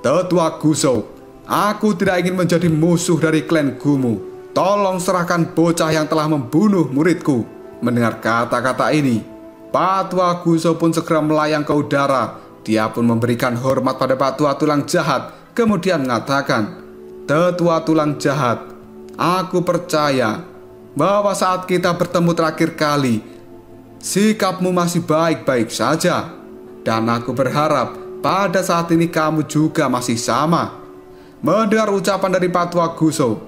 "Tetua Guso, aku tidak ingin menjadi musuh dari klan Gumu. Tolong serahkan bocah yang telah membunuh muridku." Mendengar kata-kata ini, Pak tua Guso pun segera melayang ke udara. Dia pun memberikan hormat pada Pak tua tulang jahat, kemudian mengatakan, "Tetua tulang jahat, aku percaya bahwa saat kita bertemu terakhir kali, sikapmu masih baik-baik saja. Dan aku berharap pada saat ini kamu juga masih sama." Mendengar ucapan dari Pak tua Guso,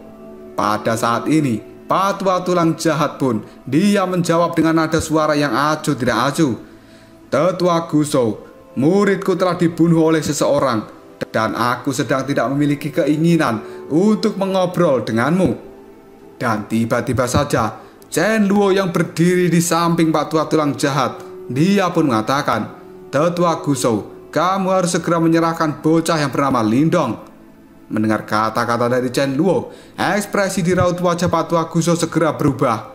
pada saat ini Pak tua tulang jahat pun dia menjawab dengan nada suara yang acuh tidak acuh, "Tetua Guso, muridku telah dibunuh oleh seseorang dan aku sedang tidak memiliki keinginan untuk mengobrol denganmu. Dan tiba-tiba saja Chen Luo yang berdiri di samping Pak Tua Tulang Jahat, dia pun mengatakan, "Tetua Gusou, kamu harus segera menyerahkan bocah yang bernama Lindong." Mendengar kata-kata dari Chen Luo, ekspresi di raut wajah Pak Tua Gusou segera berubah.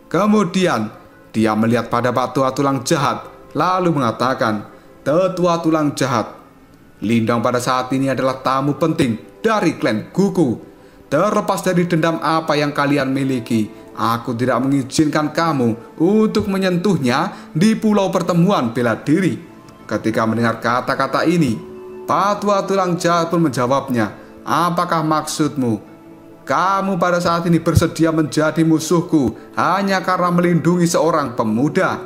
Kemudian dia melihat pada Pak Tua Tulang Jahat, lalu mengatakan, "Tetua Tulang Jahat, Lindong pada saat ini adalah tamu penting dari klan Guku. Terlepas dari dendam apa yang kalian miliki, aku tidak mengizinkan kamu untuk menyentuhnya di pulau pertemuan bela diri." Ketika mendengar kata-kata ini, Pak Tua Tulang Jahat pun menjawabnya, "Apakah maksudmu? Kamu pada saat ini bersedia menjadi musuhku hanya karena melindungi seorang pemuda?"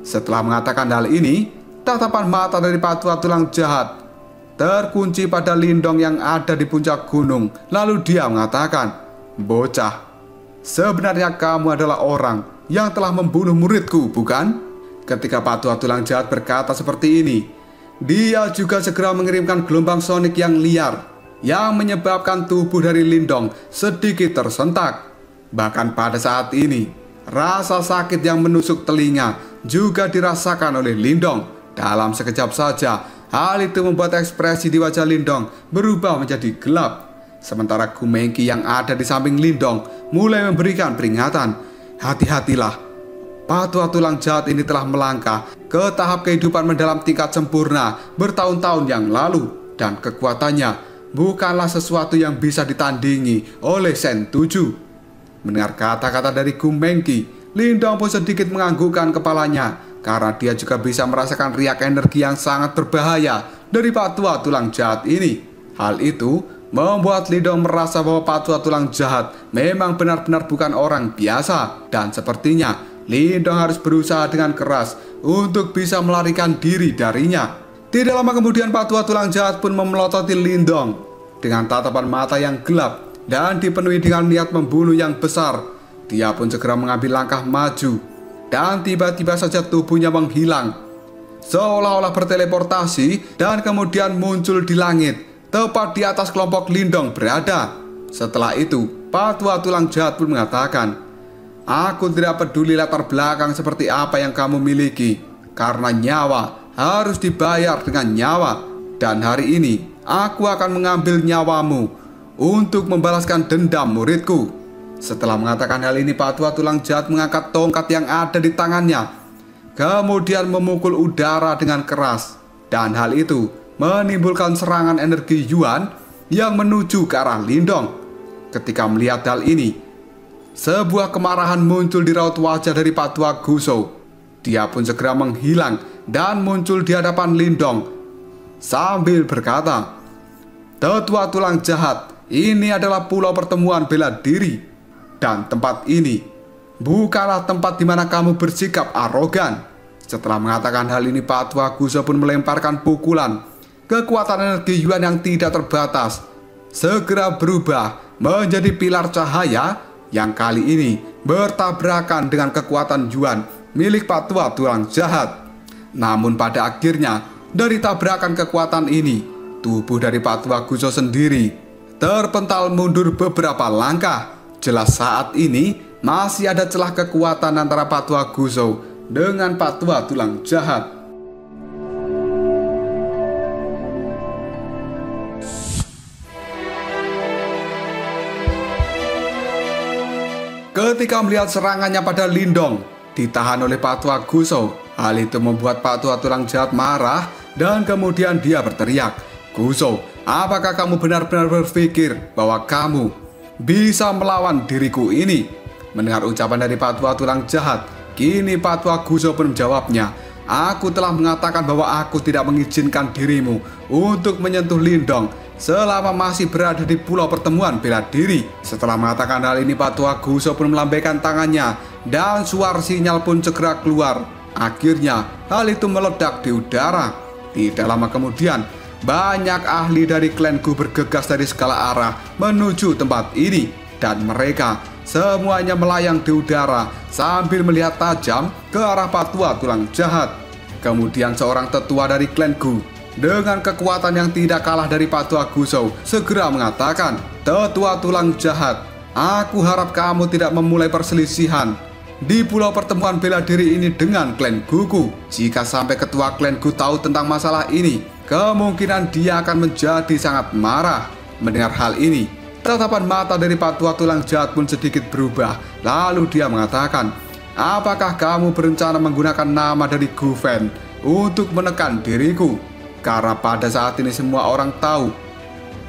Setelah mengatakan hal ini, tatapan mata dari Pak Tua Tulang Jahat terkunci pada Lindong yang ada di puncak gunung. Lalu dia mengatakan, "Bocah, sebenarnya kamu adalah orang yang telah membunuh muridku, bukan?" Ketika Pak Tua Tulang Jahat berkata seperti ini, dia juga segera mengirimkan gelombang sonik yang liar yang menyebabkan tubuh dari Lindong sedikit tersentak. Bahkan pada saat ini, rasa sakit yang menusuk telinga juga dirasakan oleh Lindong. Dalam sekejap saja, hal itu membuat ekspresi di wajah Lindong berubah menjadi gelap. Sementara Gu Mengqi yang ada di samping Lindong mulai memberikan peringatan, "Hati-hatilah, Pak Tua Tulang Jahat ini telah melangkah ke tahap kehidupan mendalam tingkat sempurna bertahun-tahun yang lalu, dan kekuatannya bukanlah sesuatu yang bisa ditandingi oleh Sen 7. Mendengar kata-kata dari Gu Mengqi, Lindong pun sedikit menganggukkan kepalanya karena dia juga bisa merasakan riak energi yang sangat berbahaya dari Pak Tua Tulang Jahat ini. Hal itu membuat Lindong merasa bahwa Pak Tua Tulang Jahat memang benar-benar bukan orang biasa, dan sepertinya Lindong harus berusaha dengan keras untuk bisa melarikan diri darinya. Tidak lama kemudian Pak Tua Tulang Jahat pun memelototi Lindong dengan tatapan mata yang gelap dan dipenuhi dengan niat membunuh yang besar. Dia pun segera mengambil langkah maju, dan tiba-tiba saja tubuhnya menghilang, seolah-olah berteleportasi, dan kemudian muncul di langit, tepat di atas kelompok Lindong berada. Setelah itu, Pak Tua Tulang Jahat pun mengatakan, "Aku tidak peduli latar belakang seperti apa yang kamu miliki, karena nyawa harus dibayar dengan nyawa. Dan hari ini, aku akan mengambil nyawamu untuk membalaskan dendam muridku." Setelah mengatakan hal ini, Pak Tua Tulang Jahat mengangkat tongkat yang ada di tangannya, kemudian memukul udara dengan keras, dan hal itu menimbulkan serangan energi Yuan yang menuju ke arah Lindong. Ketika melihat hal ini, sebuah kemarahan muncul di raut wajah dari Pak Tua Gusou. Dia pun segera menghilang dan muncul di hadapan Lindong sambil berkata, "Tetua Tulang Jahat, ini adalah pulau pertemuan bela diri. Dan tempat ini bukanlah tempat di mana kamu bersikap arogan." Setelah mengatakan hal ini, Pak Tua Gusou pun melemparkan pukulan. Kekuatan energi Yuan yang tidak terbatas segera berubah menjadi pilar cahaya yang kali ini bertabrakan dengan kekuatan Yuan milik Pak Tua Tulang Jahat. Namun pada akhirnya, dari tabrakan kekuatan ini, tubuh dari Pak Tua Gusou sendiri terpental mundur beberapa langkah. Jelas saat ini masih ada celah kekuatan antara Pak Tua Gusou dengan Pak Tua Tulang Jahat. Ketika melihat serangannya pada Lindong ditahan oleh Pak Tua Gusou, hal itu membuat Pak Tua Tulang Jahat marah dan kemudian dia berteriak, "Gusou, apakah kamu benar-benar berpikir bahwa kamu bisa melawan diriku ini?" Mendengar ucapan dari Pak Tua Tulang Jahat, kini Pak Tua Gusou pun menjawabnya, "Aku telah mengatakan bahwa aku tidak mengizinkan dirimu untuk menyentuh Lindong selama masih berada di pulau pertemuan bela diri." Setelah mengatakan hal ini, Pak Tua Gusou pun melambaikan tangannya dan suara sinyal pun segera keluar. Akhirnya hal itu meledak di udara. Tidak lama kemudian, banyak ahli dari klan Gu bergegas dari segala arah menuju tempat ini, dan mereka semuanya melayang di udara sambil melihat tajam ke arah Pak Tua Tulang Jahat. Kemudian seorang tetua dari klan Gu dengan kekuatan yang tidak kalah dari Patua Gusou segera mengatakan, "Tetua tulang jahat, aku harap kamu tidak memulai perselisihan di pulau pertemuan bela diri ini dengan klan Gugu. Jika sampai ketua klan Gu tahu tentang masalah ini, kemungkinan dia akan menjadi sangat marah." Mendengar hal ini, tatapan mata dari Patua tulang jahat pun sedikit berubah. Lalu dia mengatakan, "Apakah kamu berencana menggunakan nama dari Gu Fan untuk menekan diriku?" Karena pada saat ini semua orang tahu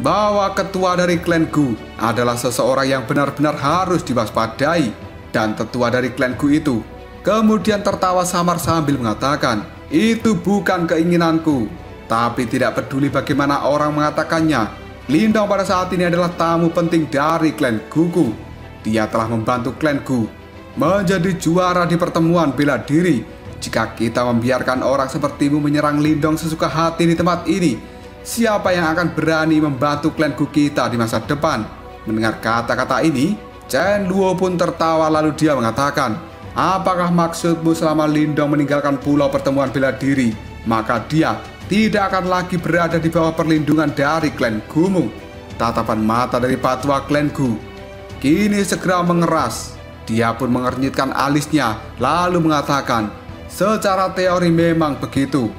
bahwa ketua dari klan Gu adalah seseorang yang benar-benar harus diwaspadai. Dan tetua dari klan Gu itu kemudian tertawa samar sambil mengatakan, "Itu bukan keinginanku." Tapi tidak peduli bagaimana orang mengatakannya, Lindong pada saat ini adalah tamu penting dari klan Gugu. Dia telah membantu klan Gu menjadi juara di pertemuan bela diri. Jika kita membiarkan orang sepertimu menyerang Lindong sesuka hati di tempat ini, siapa yang akan berani membantu klan Gu kita di masa depan? Mendengar kata-kata ini, Chen Luo pun tertawa lalu dia mengatakan, "Apakah maksudmu selama Lindong meninggalkan pulau pertemuan bela diri, maka dia tidak akan lagi berada di bawah perlindungan dari klan Gumu?" Tatapan mata dari Patua klan Gu kini segera mengeras. Dia pun mengernyitkan alisnya lalu mengatakan, "Secara teori memang begitu.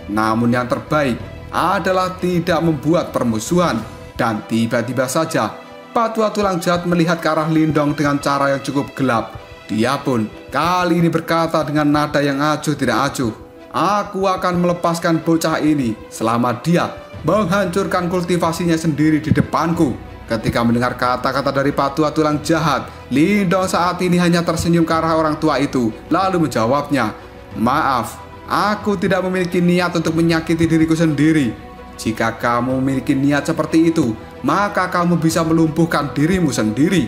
Namun yang terbaik adalah tidak membuat permusuhan." Dan tiba-tiba saja Patua tulang jahat melihat ke arah Lindong dengan cara yang cukup gelap. Dia pun kali ini berkata dengan nada yang acuh tidak acuh, "Aku akan melepaskan bocah ini selama dia menghancurkan kultivasinya sendiri di depanku." Ketika mendengar kata-kata dari Patua tulang jahat, Lindong saat ini hanya tersenyum ke arah orang tua itu lalu menjawabnya, "Maaf, aku tidak memiliki niat untuk menyakiti diriku sendiri. Jika kamu memiliki niat seperti itu, maka kamu bisa melumpuhkan dirimu sendiri."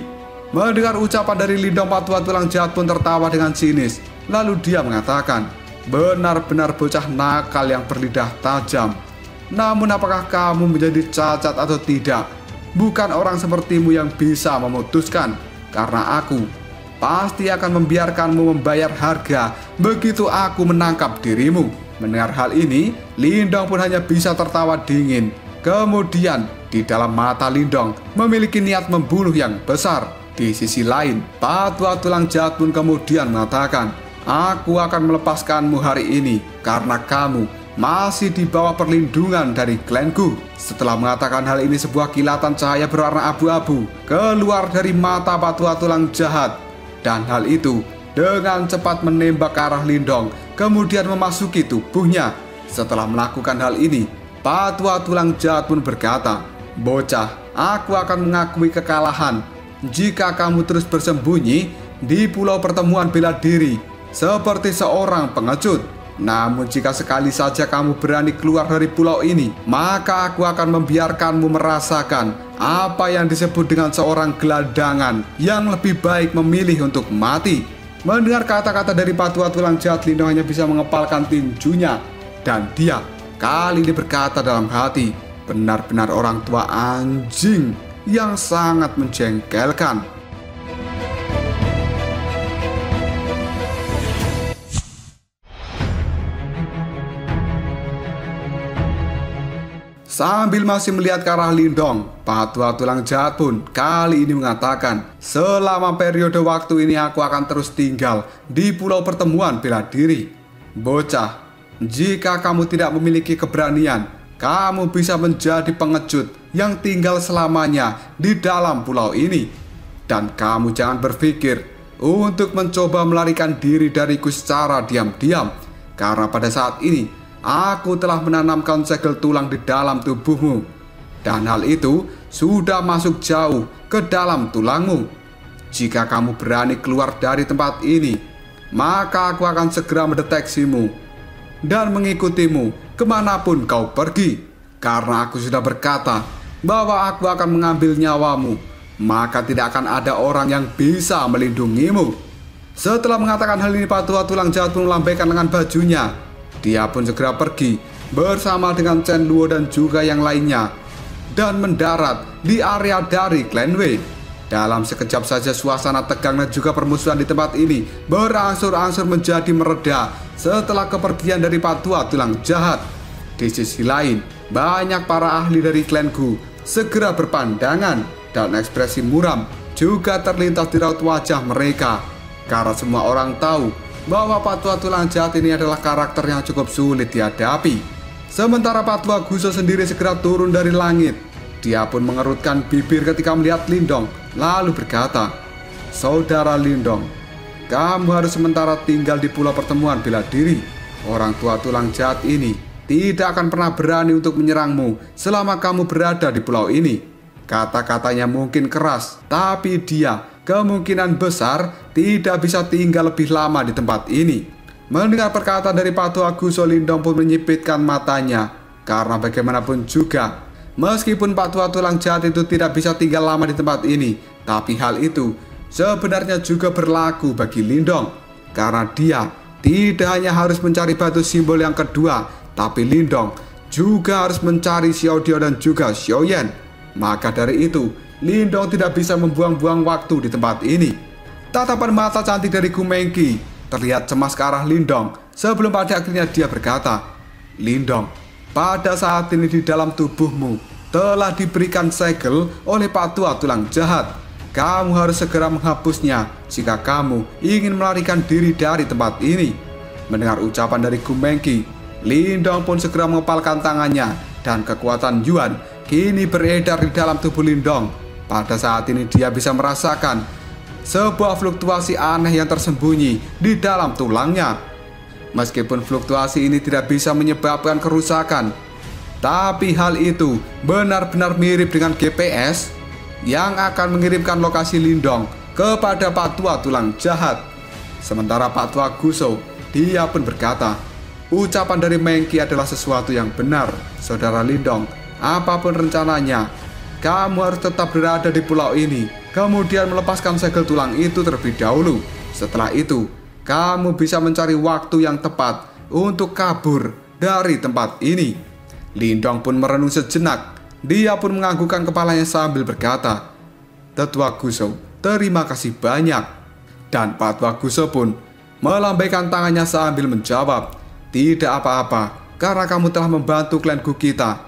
Mendengar ucapan dari Lindong, Patua tulang jahat pun tertawa dengan sinis. Lalu dia mengatakan, "Benar-benar bocah nakal yang berlidah tajam. Namun apakah kamu menjadi cacat atau tidak? Bukan orang sepertimu yang bisa memutuskan. Karena aku pasti akan membiarkanmu membayar harga begitu aku menangkap dirimu." Mendengar hal ini, Lindong pun hanya bisa tertawa dingin. Kemudian di dalam mata Lindong memiliki niat membunuh yang besar. Di sisi lain, Patua tulang jahat pun kemudian mengatakan, "Aku akan melepaskanmu hari ini karena kamu masih di bawah perlindungan dari klan Gu." Setelah mengatakan hal ini, sebuah kilatan cahaya berwarna abu-abu keluar dari mata Patua tulang jahat. Dan hal itu dengan cepat menembak ke arah Lindong, kemudian memasuki tubuhnya. Setelah melakukan hal ini, Patua tulang jahat pun berkata, "Bocah, aku akan mengakui kekalahan jika kamu terus bersembunyi di pulau pertemuan bela diri seperti seorang pengecut. Namun jika sekali saja kamu berani keluar dari pulau ini, maka aku akan membiarkanmu merasakan apa yang disebut dengan seorang gelandangan yang lebih baik memilih untuk mati." Mendengar kata-kata dari Patua tulang jahat, Lindong hanya bisa mengepalkan tinjunya. Dan dia kali ini berkata dalam hati, "Benar-benar orang tua anjing yang sangat menjengkelkan." Sambil masih melihat ke arah Lindong, Patua tulang jahat pun kali ini mengatakan, "Selama periode waktu ini aku akan terus tinggal di pulau pertemuan bela diri. Bocah, jika kamu tidak memiliki keberanian, kamu bisa menjadi pengecut yang tinggal selamanya di dalam pulau ini. Dan kamu jangan berpikir untuk mencoba melarikan diri dariku secara diam-diam, karena pada saat ini aku telah menanamkan segel tulang di dalam tubuhmu. Dan hal itu sudah masuk jauh ke dalam tulangmu. Jika kamu berani keluar dari tempat ini, maka aku akan segera mendeteksimu dan mengikutimu kemanapun kau pergi. Karena aku sudah berkata bahwa aku akan mengambil nyawamu, maka tidak akan ada orang yang bisa melindungimu." Setelah mengatakan hal ini, Patua tulang jahat pun melambaikan lengan bajunya. Dia pun segera pergi bersama dengan Chen Luo dan juga yang lainnya dan mendarat di area dari klan Wei. Dalam sekejap saja suasana tegang dan juga permusuhan di tempat ini berangsur-angsur menjadi mereda setelah kepergian dari Patua tulang jahat. Di sisi lain, banyak para ahli dari klan Gu segera berpandangan dan ekspresi muram juga terlintas di raut wajah mereka. Karena semua orang tahu bahwa Patwa Tulang Jahat ini adalah karakter yang cukup sulit dihadapi. Sementara Patwa Guso sendiri segera turun dari langit. Dia pun mengerutkan bibir ketika melihat Lindong, lalu berkata, "Saudara Lindong, kamu harus sementara tinggal di Pulau Pertemuan Bela Diri. Orang tua tulang jahat ini tidak akan pernah berani untuk menyerangmu selama kamu berada di pulau ini." Kata-katanya mungkin keras, tapi dia kemungkinan besar tidak bisa tinggal lebih lama di tempat ini. Mendengar perkataan dari Patwa Guso, Lindong pun menyipitkan matanya. Karena bagaimanapun juga, meskipun Patwa Tulang Jahat itu tidak bisa tinggal lama di tempat ini, tapi hal itu sebenarnya juga berlaku bagi Lindong. Karena dia tidak hanya harus mencari batu simbol yang kedua, tapi Lindong juga harus mencari Xiao Dio dan juga Xiao Yan. Maka dari itu, Lindong tidak bisa membuang-buang waktu di tempat ini. Tatapan mata cantik dari Gu Mengqi terlihat cemas ke arah Lindong sebelum pada akhirnya dia berkata, "Lindong, pada saat ini di dalam tubuhmu telah diberikan segel oleh Patwa Tulang Jahat. Kamu harus segera menghapusnya jika kamu ingin melarikan diri dari tempat ini." Mendengar ucapan dari Gu Mengqi, Lindong pun segera mengepalkan tangannya dan kekuatan Yuan kini beredar di dalam tubuh Lindong. Pada saat ini dia bisa merasakan sebuah fluktuasi aneh yang tersembunyi di dalam tulangnya. Meskipun fluktuasi ini tidak bisa menyebabkan kerusakan, tapi hal itu benar-benar mirip dengan GPS yang akan mengirimkan lokasi Lindong kepada Patwa Tulang Jahat. Sementara Patwa Guso, dia pun berkata, "Ucapan dari Mengqi adalah sesuatu yang benar, saudara Lindong. Apapun rencananya, kamu harus tetap berada di pulau ini, kemudian melepaskan segel tulang itu terlebih dahulu. Setelah itu, kamu bisa mencari waktu yang tepat untuk kabur dari tempat ini." Lindong pun merenung sejenak. Dia pun menganggukkan kepalanya sambil berkata, "Tetua Guso, terima kasih banyak." Dan Patwa Guso pun melambaikan tangannya sambil menjawab, "Tidak apa-apa, karena kamu telah membantu klan Gu kita.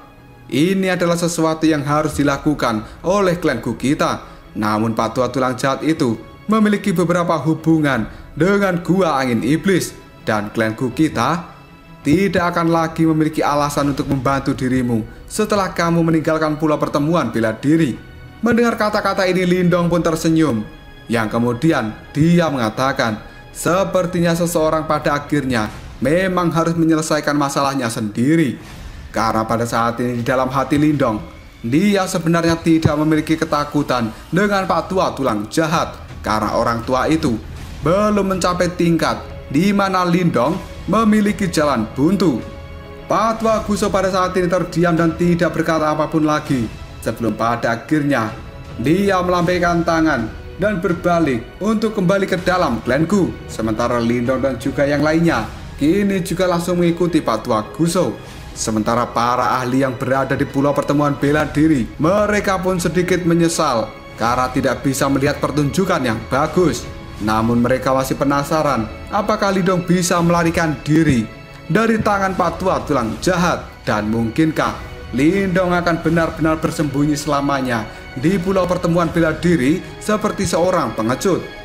Ini adalah sesuatu yang harus dilakukan oleh klan Gu kita. Namun Patwa Tulang Jahat itu memiliki beberapa hubungan dengan Gua Angin Iblis, dan klan Gu kita tidak akan lagi memiliki alasan untuk membantu dirimu setelah kamu meninggalkan Pulau Pertemuan Bela Diri." Mendengar kata-kata ini, Lindong pun tersenyum, yang kemudian dia mengatakan, sepertinya seseorang pada akhirnya memang harus menyelesaikan masalahnya sendiri. Karena pada saat ini di dalam hati Lindong, dia sebenarnya tidak memiliki ketakutan dengan Patwa Tulang Jahat, karena orang tua itu belum mencapai tingkat di mana Lindong memiliki jalan buntu. Patwa Guso pada saat ini terdiam dan tidak berkata apapun lagi, sebelum pada akhirnya dia melambaikan tangan dan berbalik untuk kembali ke dalam klan Gu. Sementara Lindong dan juga yang lainnya kini juga langsung mengikuti Patwa Guso. Sementara para ahli yang berada di Pulau Pertemuan Bela Diri, mereka pun sedikit menyesal karena tidak bisa melihat pertunjukan yang bagus. Namun mereka masih penasaran apakah Lindong bisa melarikan diri dari tangan Patwa Tulang Jahat, dan mungkinkah Lindong akan benar-benar bersembunyi selamanya di Pulau Pertemuan Bela Diri seperti seorang pengecut.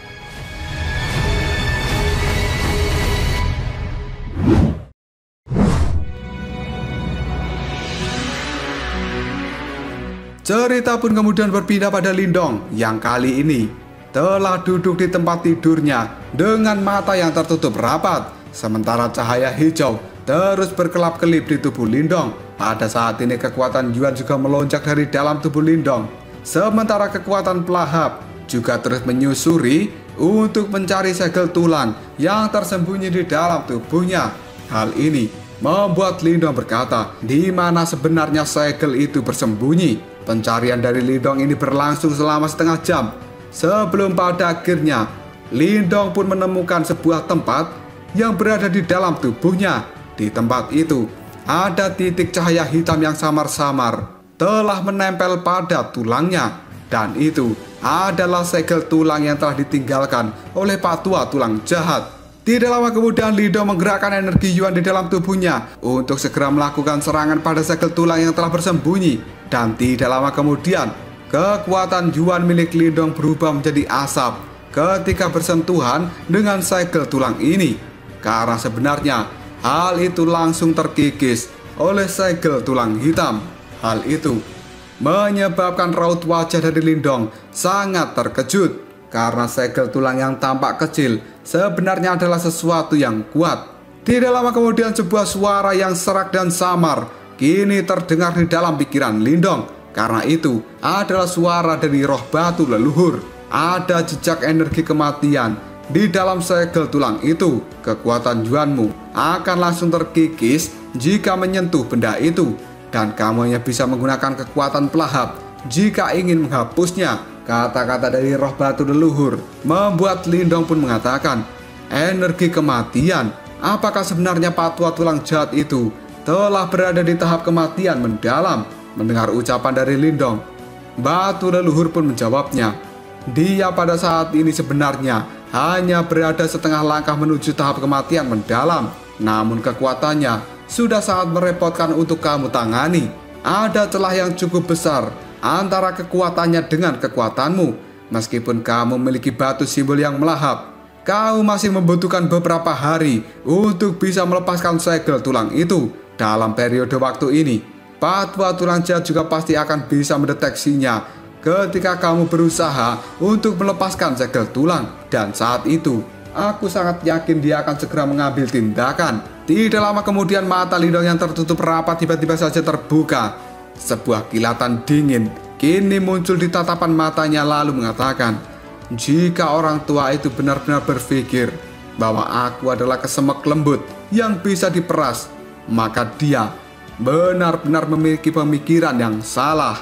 Cerita pun kemudian berpindah pada Lindong yang kali ini telah duduk di tempat tidurnya dengan mata yang tertutup rapat. Sementara cahaya hijau terus berkelap-kelip di tubuh Lindong. Pada saat ini kekuatan Yuan juga melonjak dari dalam tubuh Lindong. Sementara kekuatan pelahap juga terus menyusuri untuk mencari segel tulang yang tersembunyi di dalam tubuhnya. Hal ini membuat Lindong berkata, di mana sebenarnya segel itu bersembunyi. Pencarian dari Lindong ini berlangsung selama setengah jam, sebelum pada akhirnya Lindong pun menemukan sebuah tempat yang berada di dalam tubuhnya. Di tempat itu ada titik cahaya hitam yang samar-samar telah menempel pada tulangnya, dan itu adalah segel tulang yang telah ditinggalkan oleh Patwa Tulang Jahat. Tidak lama kemudian Lindong menggerakkan energi Yuan di dalam tubuhnya untuk segera melakukan serangan pada segel tulang yang telah bersembunyi. Dan tidak lama kemudian, kekuatan Yuan milik Lindong berubah menjadi asap ketika bersentuhan dengan segel tulang ini. Karena sebenarnya hal itu langsung terkikis oleh segel tulang hitam. Hal itu menyebabkan raut wajah dari Lindong sangat terkejut. Karena segel tulang yang tampak kecil sebenarnya adalah sesuatu yang kuat. Tidak lama kemudian sebuah suara yang serak dan samar kini terdengar di dalam pikiran Lindong. Karena itu adalah suara dari roh batu leluhur. Ada jejak energi kematian di dalam segel tulang itu. Kekuatan Yuanmu akan langsung terkikis jika menyentuh benda itu. Dan kamu hanya bisa menggunakan kekuatan pelahap jika ingin menghapusnya. Kata-kata dari roh batu leluhur membuat Lindong pun mengatakan, energi kematian. Apakah sebenarnya patwa tulang jahat itu telah berada di tahap kematian mendalam? Mendengar ucapan dari Lindong, batu leluhur pun menjawabnya. Dia pada saat ini sebenarnya hanya berada setengah langkah menuju tahap kematian mendalam. Namun kekuatannya sudah sangat merepotkan untuk kamu tangani. Ada celah yang cukup besar antara kekuatannya dengan kekuatanmu. Meskipun kamu memiliki batu simbol yang melahap, kamu masih membutuhkan beberapa hari untuk bisa melepaskan segel tulang itu. Dalam periode waktu ini, patwa tulang jahat juga pasti akan bisa mendeteksinya ketika kamu berusaha untuk melepaskan segel tulang. Dan saat itu, aku sangat yakin dia akan segera mengambil tindakan. Tidak lama kemudian mata Lindong yang tertutup rapat tiba-tiba saja terbuka. Sebuah kilatan dingin kini muncul di tatapan matanya lalu mengatakan, jika orang tua itu benar-benar berpikir bahwa aku adalah kesemek lembut yang bisa diperas, maka dia benar-benar memiliki pemikiran yang salah.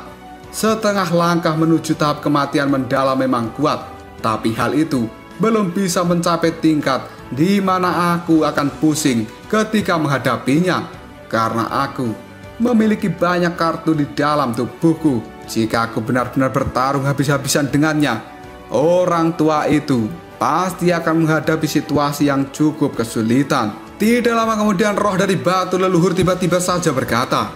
Setengah langkah menuju tahap kematian mendalam memang kuat, tapi hal itu belum bisa mencapai tingkat di mana aku akan pusing ketika menghadapinya. Karena aku memiliki banyak kartu di dalam tubuhku. Jika aku benar-benar bertarung habis-habisan dengannya, orang tua itu pasti akan menghadapi situasi yang cukup kesulitan. Tidak lama kemudian roh dari batu leluhur tiba-tiba saja berkata,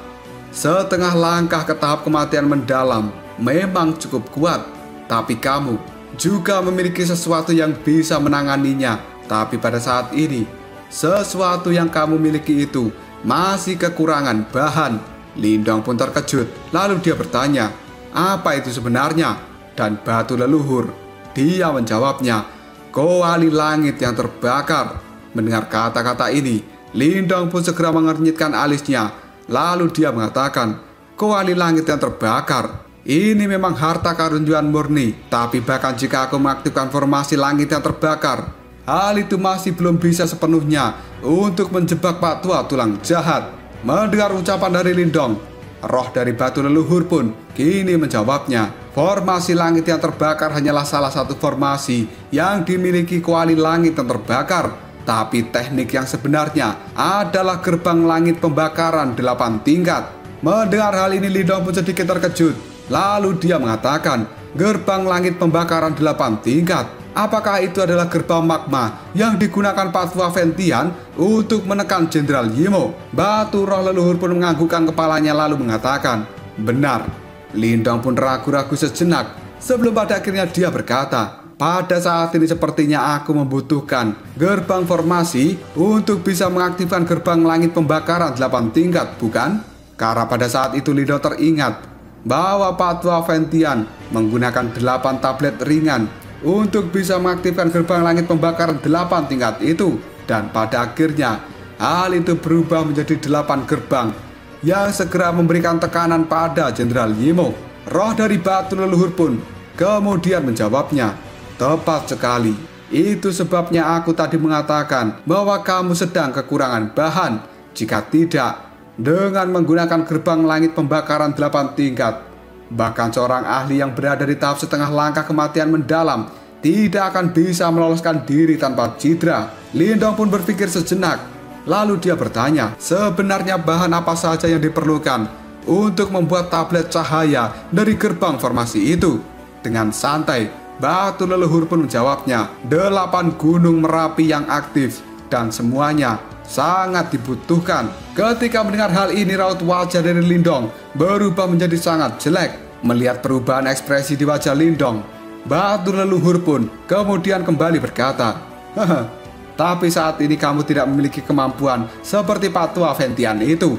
setengah langkah ke tahap kematian mendalam memang cukup kuat, tapi kamu juga memiliki sesuatu yang bisa menanganinya. Tapi pada saat ini, sesuatu yang kamu miliki itu masih kekurangan bahan. Lindong pun terkejut. Lalu dia bertanya, apa itu sebenarnya? Dan batu leluhur, dia menjawabnya, koali langit yang terbakar. Mendengar kata-kata ini, Lindong pun segera mengernyitkan alisnya. Lalu dia mengatakan, koali langit yang terbakar. Ini memang harta karun Yuan murni. Tapi bahkan jika aku mengaktifkan formasi langit yang terbakar, hal itu masih belum bisa sepenuhnya untuk menjebak patwa tulang jahat. Mendengar ucapan dari Lindong, roh dari batu leluhur pun kini menjawabnya, formasi langit yang terbakar hanyalah salah satu formasi yang dimiliki koali langit yang terbakar. Tapi teknik yang sebenarnya adalah gerbang langit pembakaran 8 tingkat. Mendengar hal ini Lindong pun sedikit terkejut. Lalu dia mengatakan, gerbang langit pembakaran 8 tingkat. Apakah itu adalah gerbang magma yang digunakan patwa Ventian untuk menekan Jenderal Yimo? Batu roh leluhur pun menganggukkan kepalanya lalu mengatakan, benar. Lindong pun ragu-ragu sejenak sebelum pada akhirnya dia berkata, pada saat ini sepertinya aku membutuhkan gerbang formasi untuk bisa mengaktifkan gerbang langit pembakaran 8 tingkat, bukan? Karena pada saat itu Lindong teringat bahwa patwa Ventian menggunakan 8 tablet ringan untuk bisa mengaktifkan gerbang langit pembakaran 8 tingkat itu. Dan pada akhirnya hal itu berubah menjadi 8 gerbang yang segera memberikan tekanan pada Jenderal Yimo. Roh dari batu leluhur pun kemudian menjawabnya, tepat sekali. Itu sebabnya aku tadi mengatakan bahwa kamu sedang kekurangan bahan. Jika tidak, dengan menggunakan gerbang langit pembakaran 8 tingkat, bahkan seorang ahli yang berada di tahap setengah langkah kematian mendalam tidak akan bisa meloloskan diri tanpa cedera. Lindong pun berpikir sejenak. Lalu dia bertanya, sebenarnya bahan apa saja yang diperlukan untuk membuat tablet cahaya dari gerbang formasi itu? Dengan santai, Batu leluhur pun menjawabnya, 8 gunung Merapi yang aktif dan semuanya sangat dibutuhkan. Ketika mendengar hal ini, raut wajah dari Lindong berubah menjadi sangat jelek. Melihat perubahan ekspresi di wajah Lindong, batu leluhur pun kemudian kembali berkata, "Haha, tapi saat ini kamu tidak memiliki kemampuan seperti Patua Ventian itu.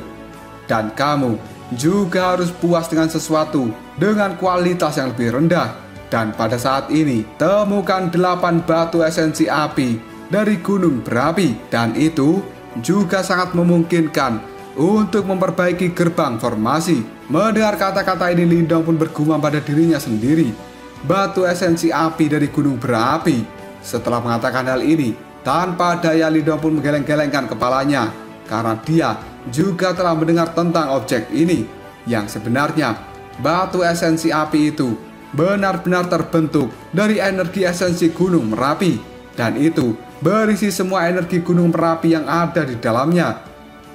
Dan kamu juga harus puas dengan sesuatu dengan kualitas yang lebih rendah. Dan pada saat ini, temukan 8 batu esensi api dari gunung berapi. Dan itu juga sangat memungkinkan untuk memperbaiki gerbang formasi." Mendengar kata-kata ini, Lindong pun bergumam pada dirinya sendiri. Batu esensi api dari gunung berapi. Setelah mengatakan hal ini, tanpa daya Lindong pun menggeleng-gelengkan kepalanya. Karena dia juga telah mendengar tentang objek ini. Yang sebenarnya, batu esensi api itu benar-benar terbentuk dari energi esensi gunung Merapi. Dan itu berisi semua energi gunung Merapi yang ada di dalamnya.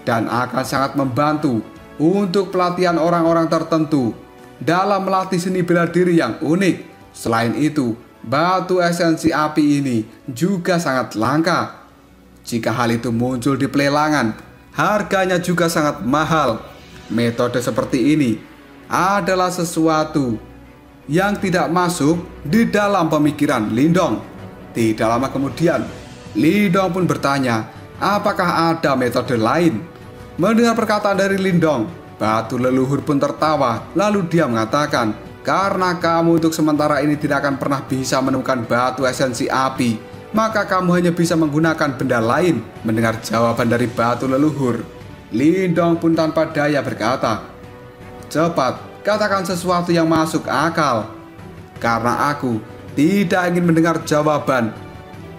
Dan akan sangat membantu untuk pelatihan orang-orang tertentu dalam melatih seni bela diri yang unik. Selain itu, batu esensi api ini juga sangat langka. Jika hal itu muncul di pelelangan, harganya juga sangat mahal. Metode seperti ini adalah sesuatu yang tidak masuk di dalam pemikiran Lindong. Tidak lama kemudian, Lindong pun bertanya, apakah ada metode lain? Mendengar perkataan dari Lindong, batu leluhur pun tertawa. Lalu dia mengatakan, karena kamu untuk sementara ini tidak akan pernah bisa menemukan batu esensi api, maka kamu hanya bisa menggunakan benda lain. Mendengar jawaban dari batu leluhur, Lindong pun tanpa daya berkata, cepat, katakan sesuatu yang masuk akal. Karena aku tidak ingin mendengar jawaban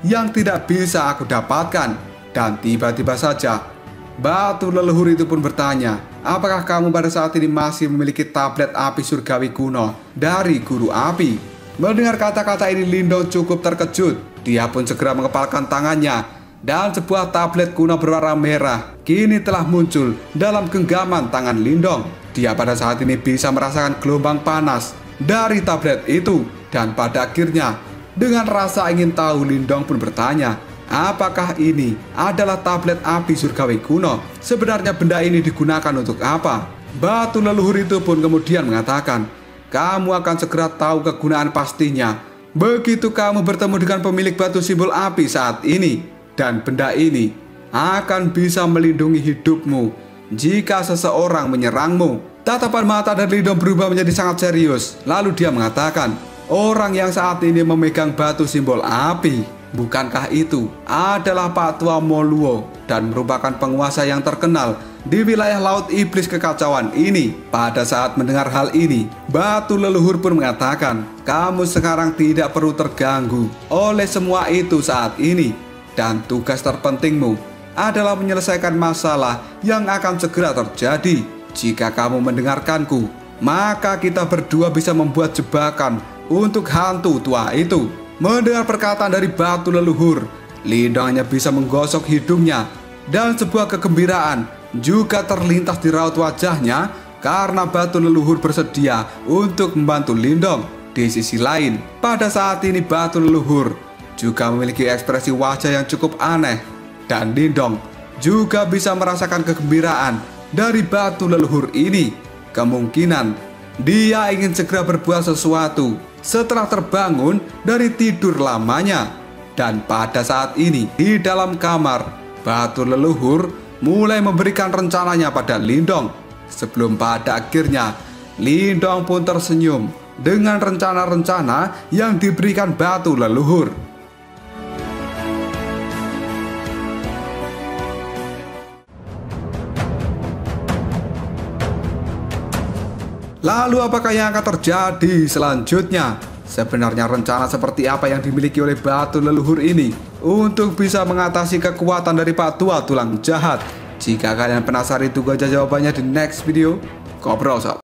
yang tidak bisa aku dapatkan. Dan tiba-tiba saja, batu leluhur itu pun bertanya, apakah kamu pada saat ini masih memiliki tablet api surgawi kuno dari guru api? Mendengar kata-kata ini, Lindong cukup terkejut. Dia pun segera mengepalkan tangannya. Dan sebuah tablet kuno berwarna merah kini telah muncul dalam genggaman tangan Lindong. Dia pada saat ini bisa merasakan gelombang panas dari tablet itu. Dan pada akhirnya, dengan rasa ingin tahu, Lindong pun bertanya, apakah ini adalah tablet api surgawi kuno? Sebenarnya benda ini digunakan untuk apa? Batu leluhur itu pun kemudian mengatakan, kamu akan segera tahu kegunaan pastinya begitu kamu bertemu dengan pemilik batu simbol api saat ini. Dan benda ini akan bisa melindungi hidupmu jika seseorang menyerangmu. Tatapan mata dari Lindong berubah menjadi sangat serius. Lalu dia mengatakan, orang yang saat ini memegang batu simbol api, bukankah itu adalah Patua Moluo dan merupakan penguasa yang terkenal di wilayah Laut Iblis Kekacauan ini? Pada saat mendengar hal ini, batu leluhur pun mengatakan, kamu sekarang tidak perlu terganggu oleh semua itu saat ini. Dan tugas terpentingmu adalah menyelesaikan masalah yang akan segera terjadi. Jika kamu mendengarkanku, maka kita berdua bisa membuat jebakan untuk hantu tua itu. Mendengar perkataan dari batu leluhur, Lindong hanya bisa menggosok hidungnya. Dan sebuah kegembiraan juga terlintas di raut wajahnya karena batu leluhur bersedia untuk membantu Lindong. Di sisi lain, pada saat ini batu leluhur juga memiliki ekspresi wajah yang cukup aneh. Dan Lindong juga bisa merasakan kegembiraan dari batu leluhur ini. Kemungkinan dia ingin segera berbuat sesuatu setelah terbangun dari tidur lamanya. Dan pada saat ini, di dalam kamar, batu leluhur mulai memberikan rencananya pada Lindong. Sebelum pada akhirnya, Lindong pun tersenyum dengan rencana-rencana yang diberikan batu leluhur. Lalu apakah yang akan terjadi selanjutnya? Sebenarnya rencana seperti apa yang dimiliki oleh batu leluhur ini untuk bisa mengatasi kekuatan dari Patua tulang jahat? Jika kalian penasaran, tunggu aja jawabannya di next video. Ngobrol sob.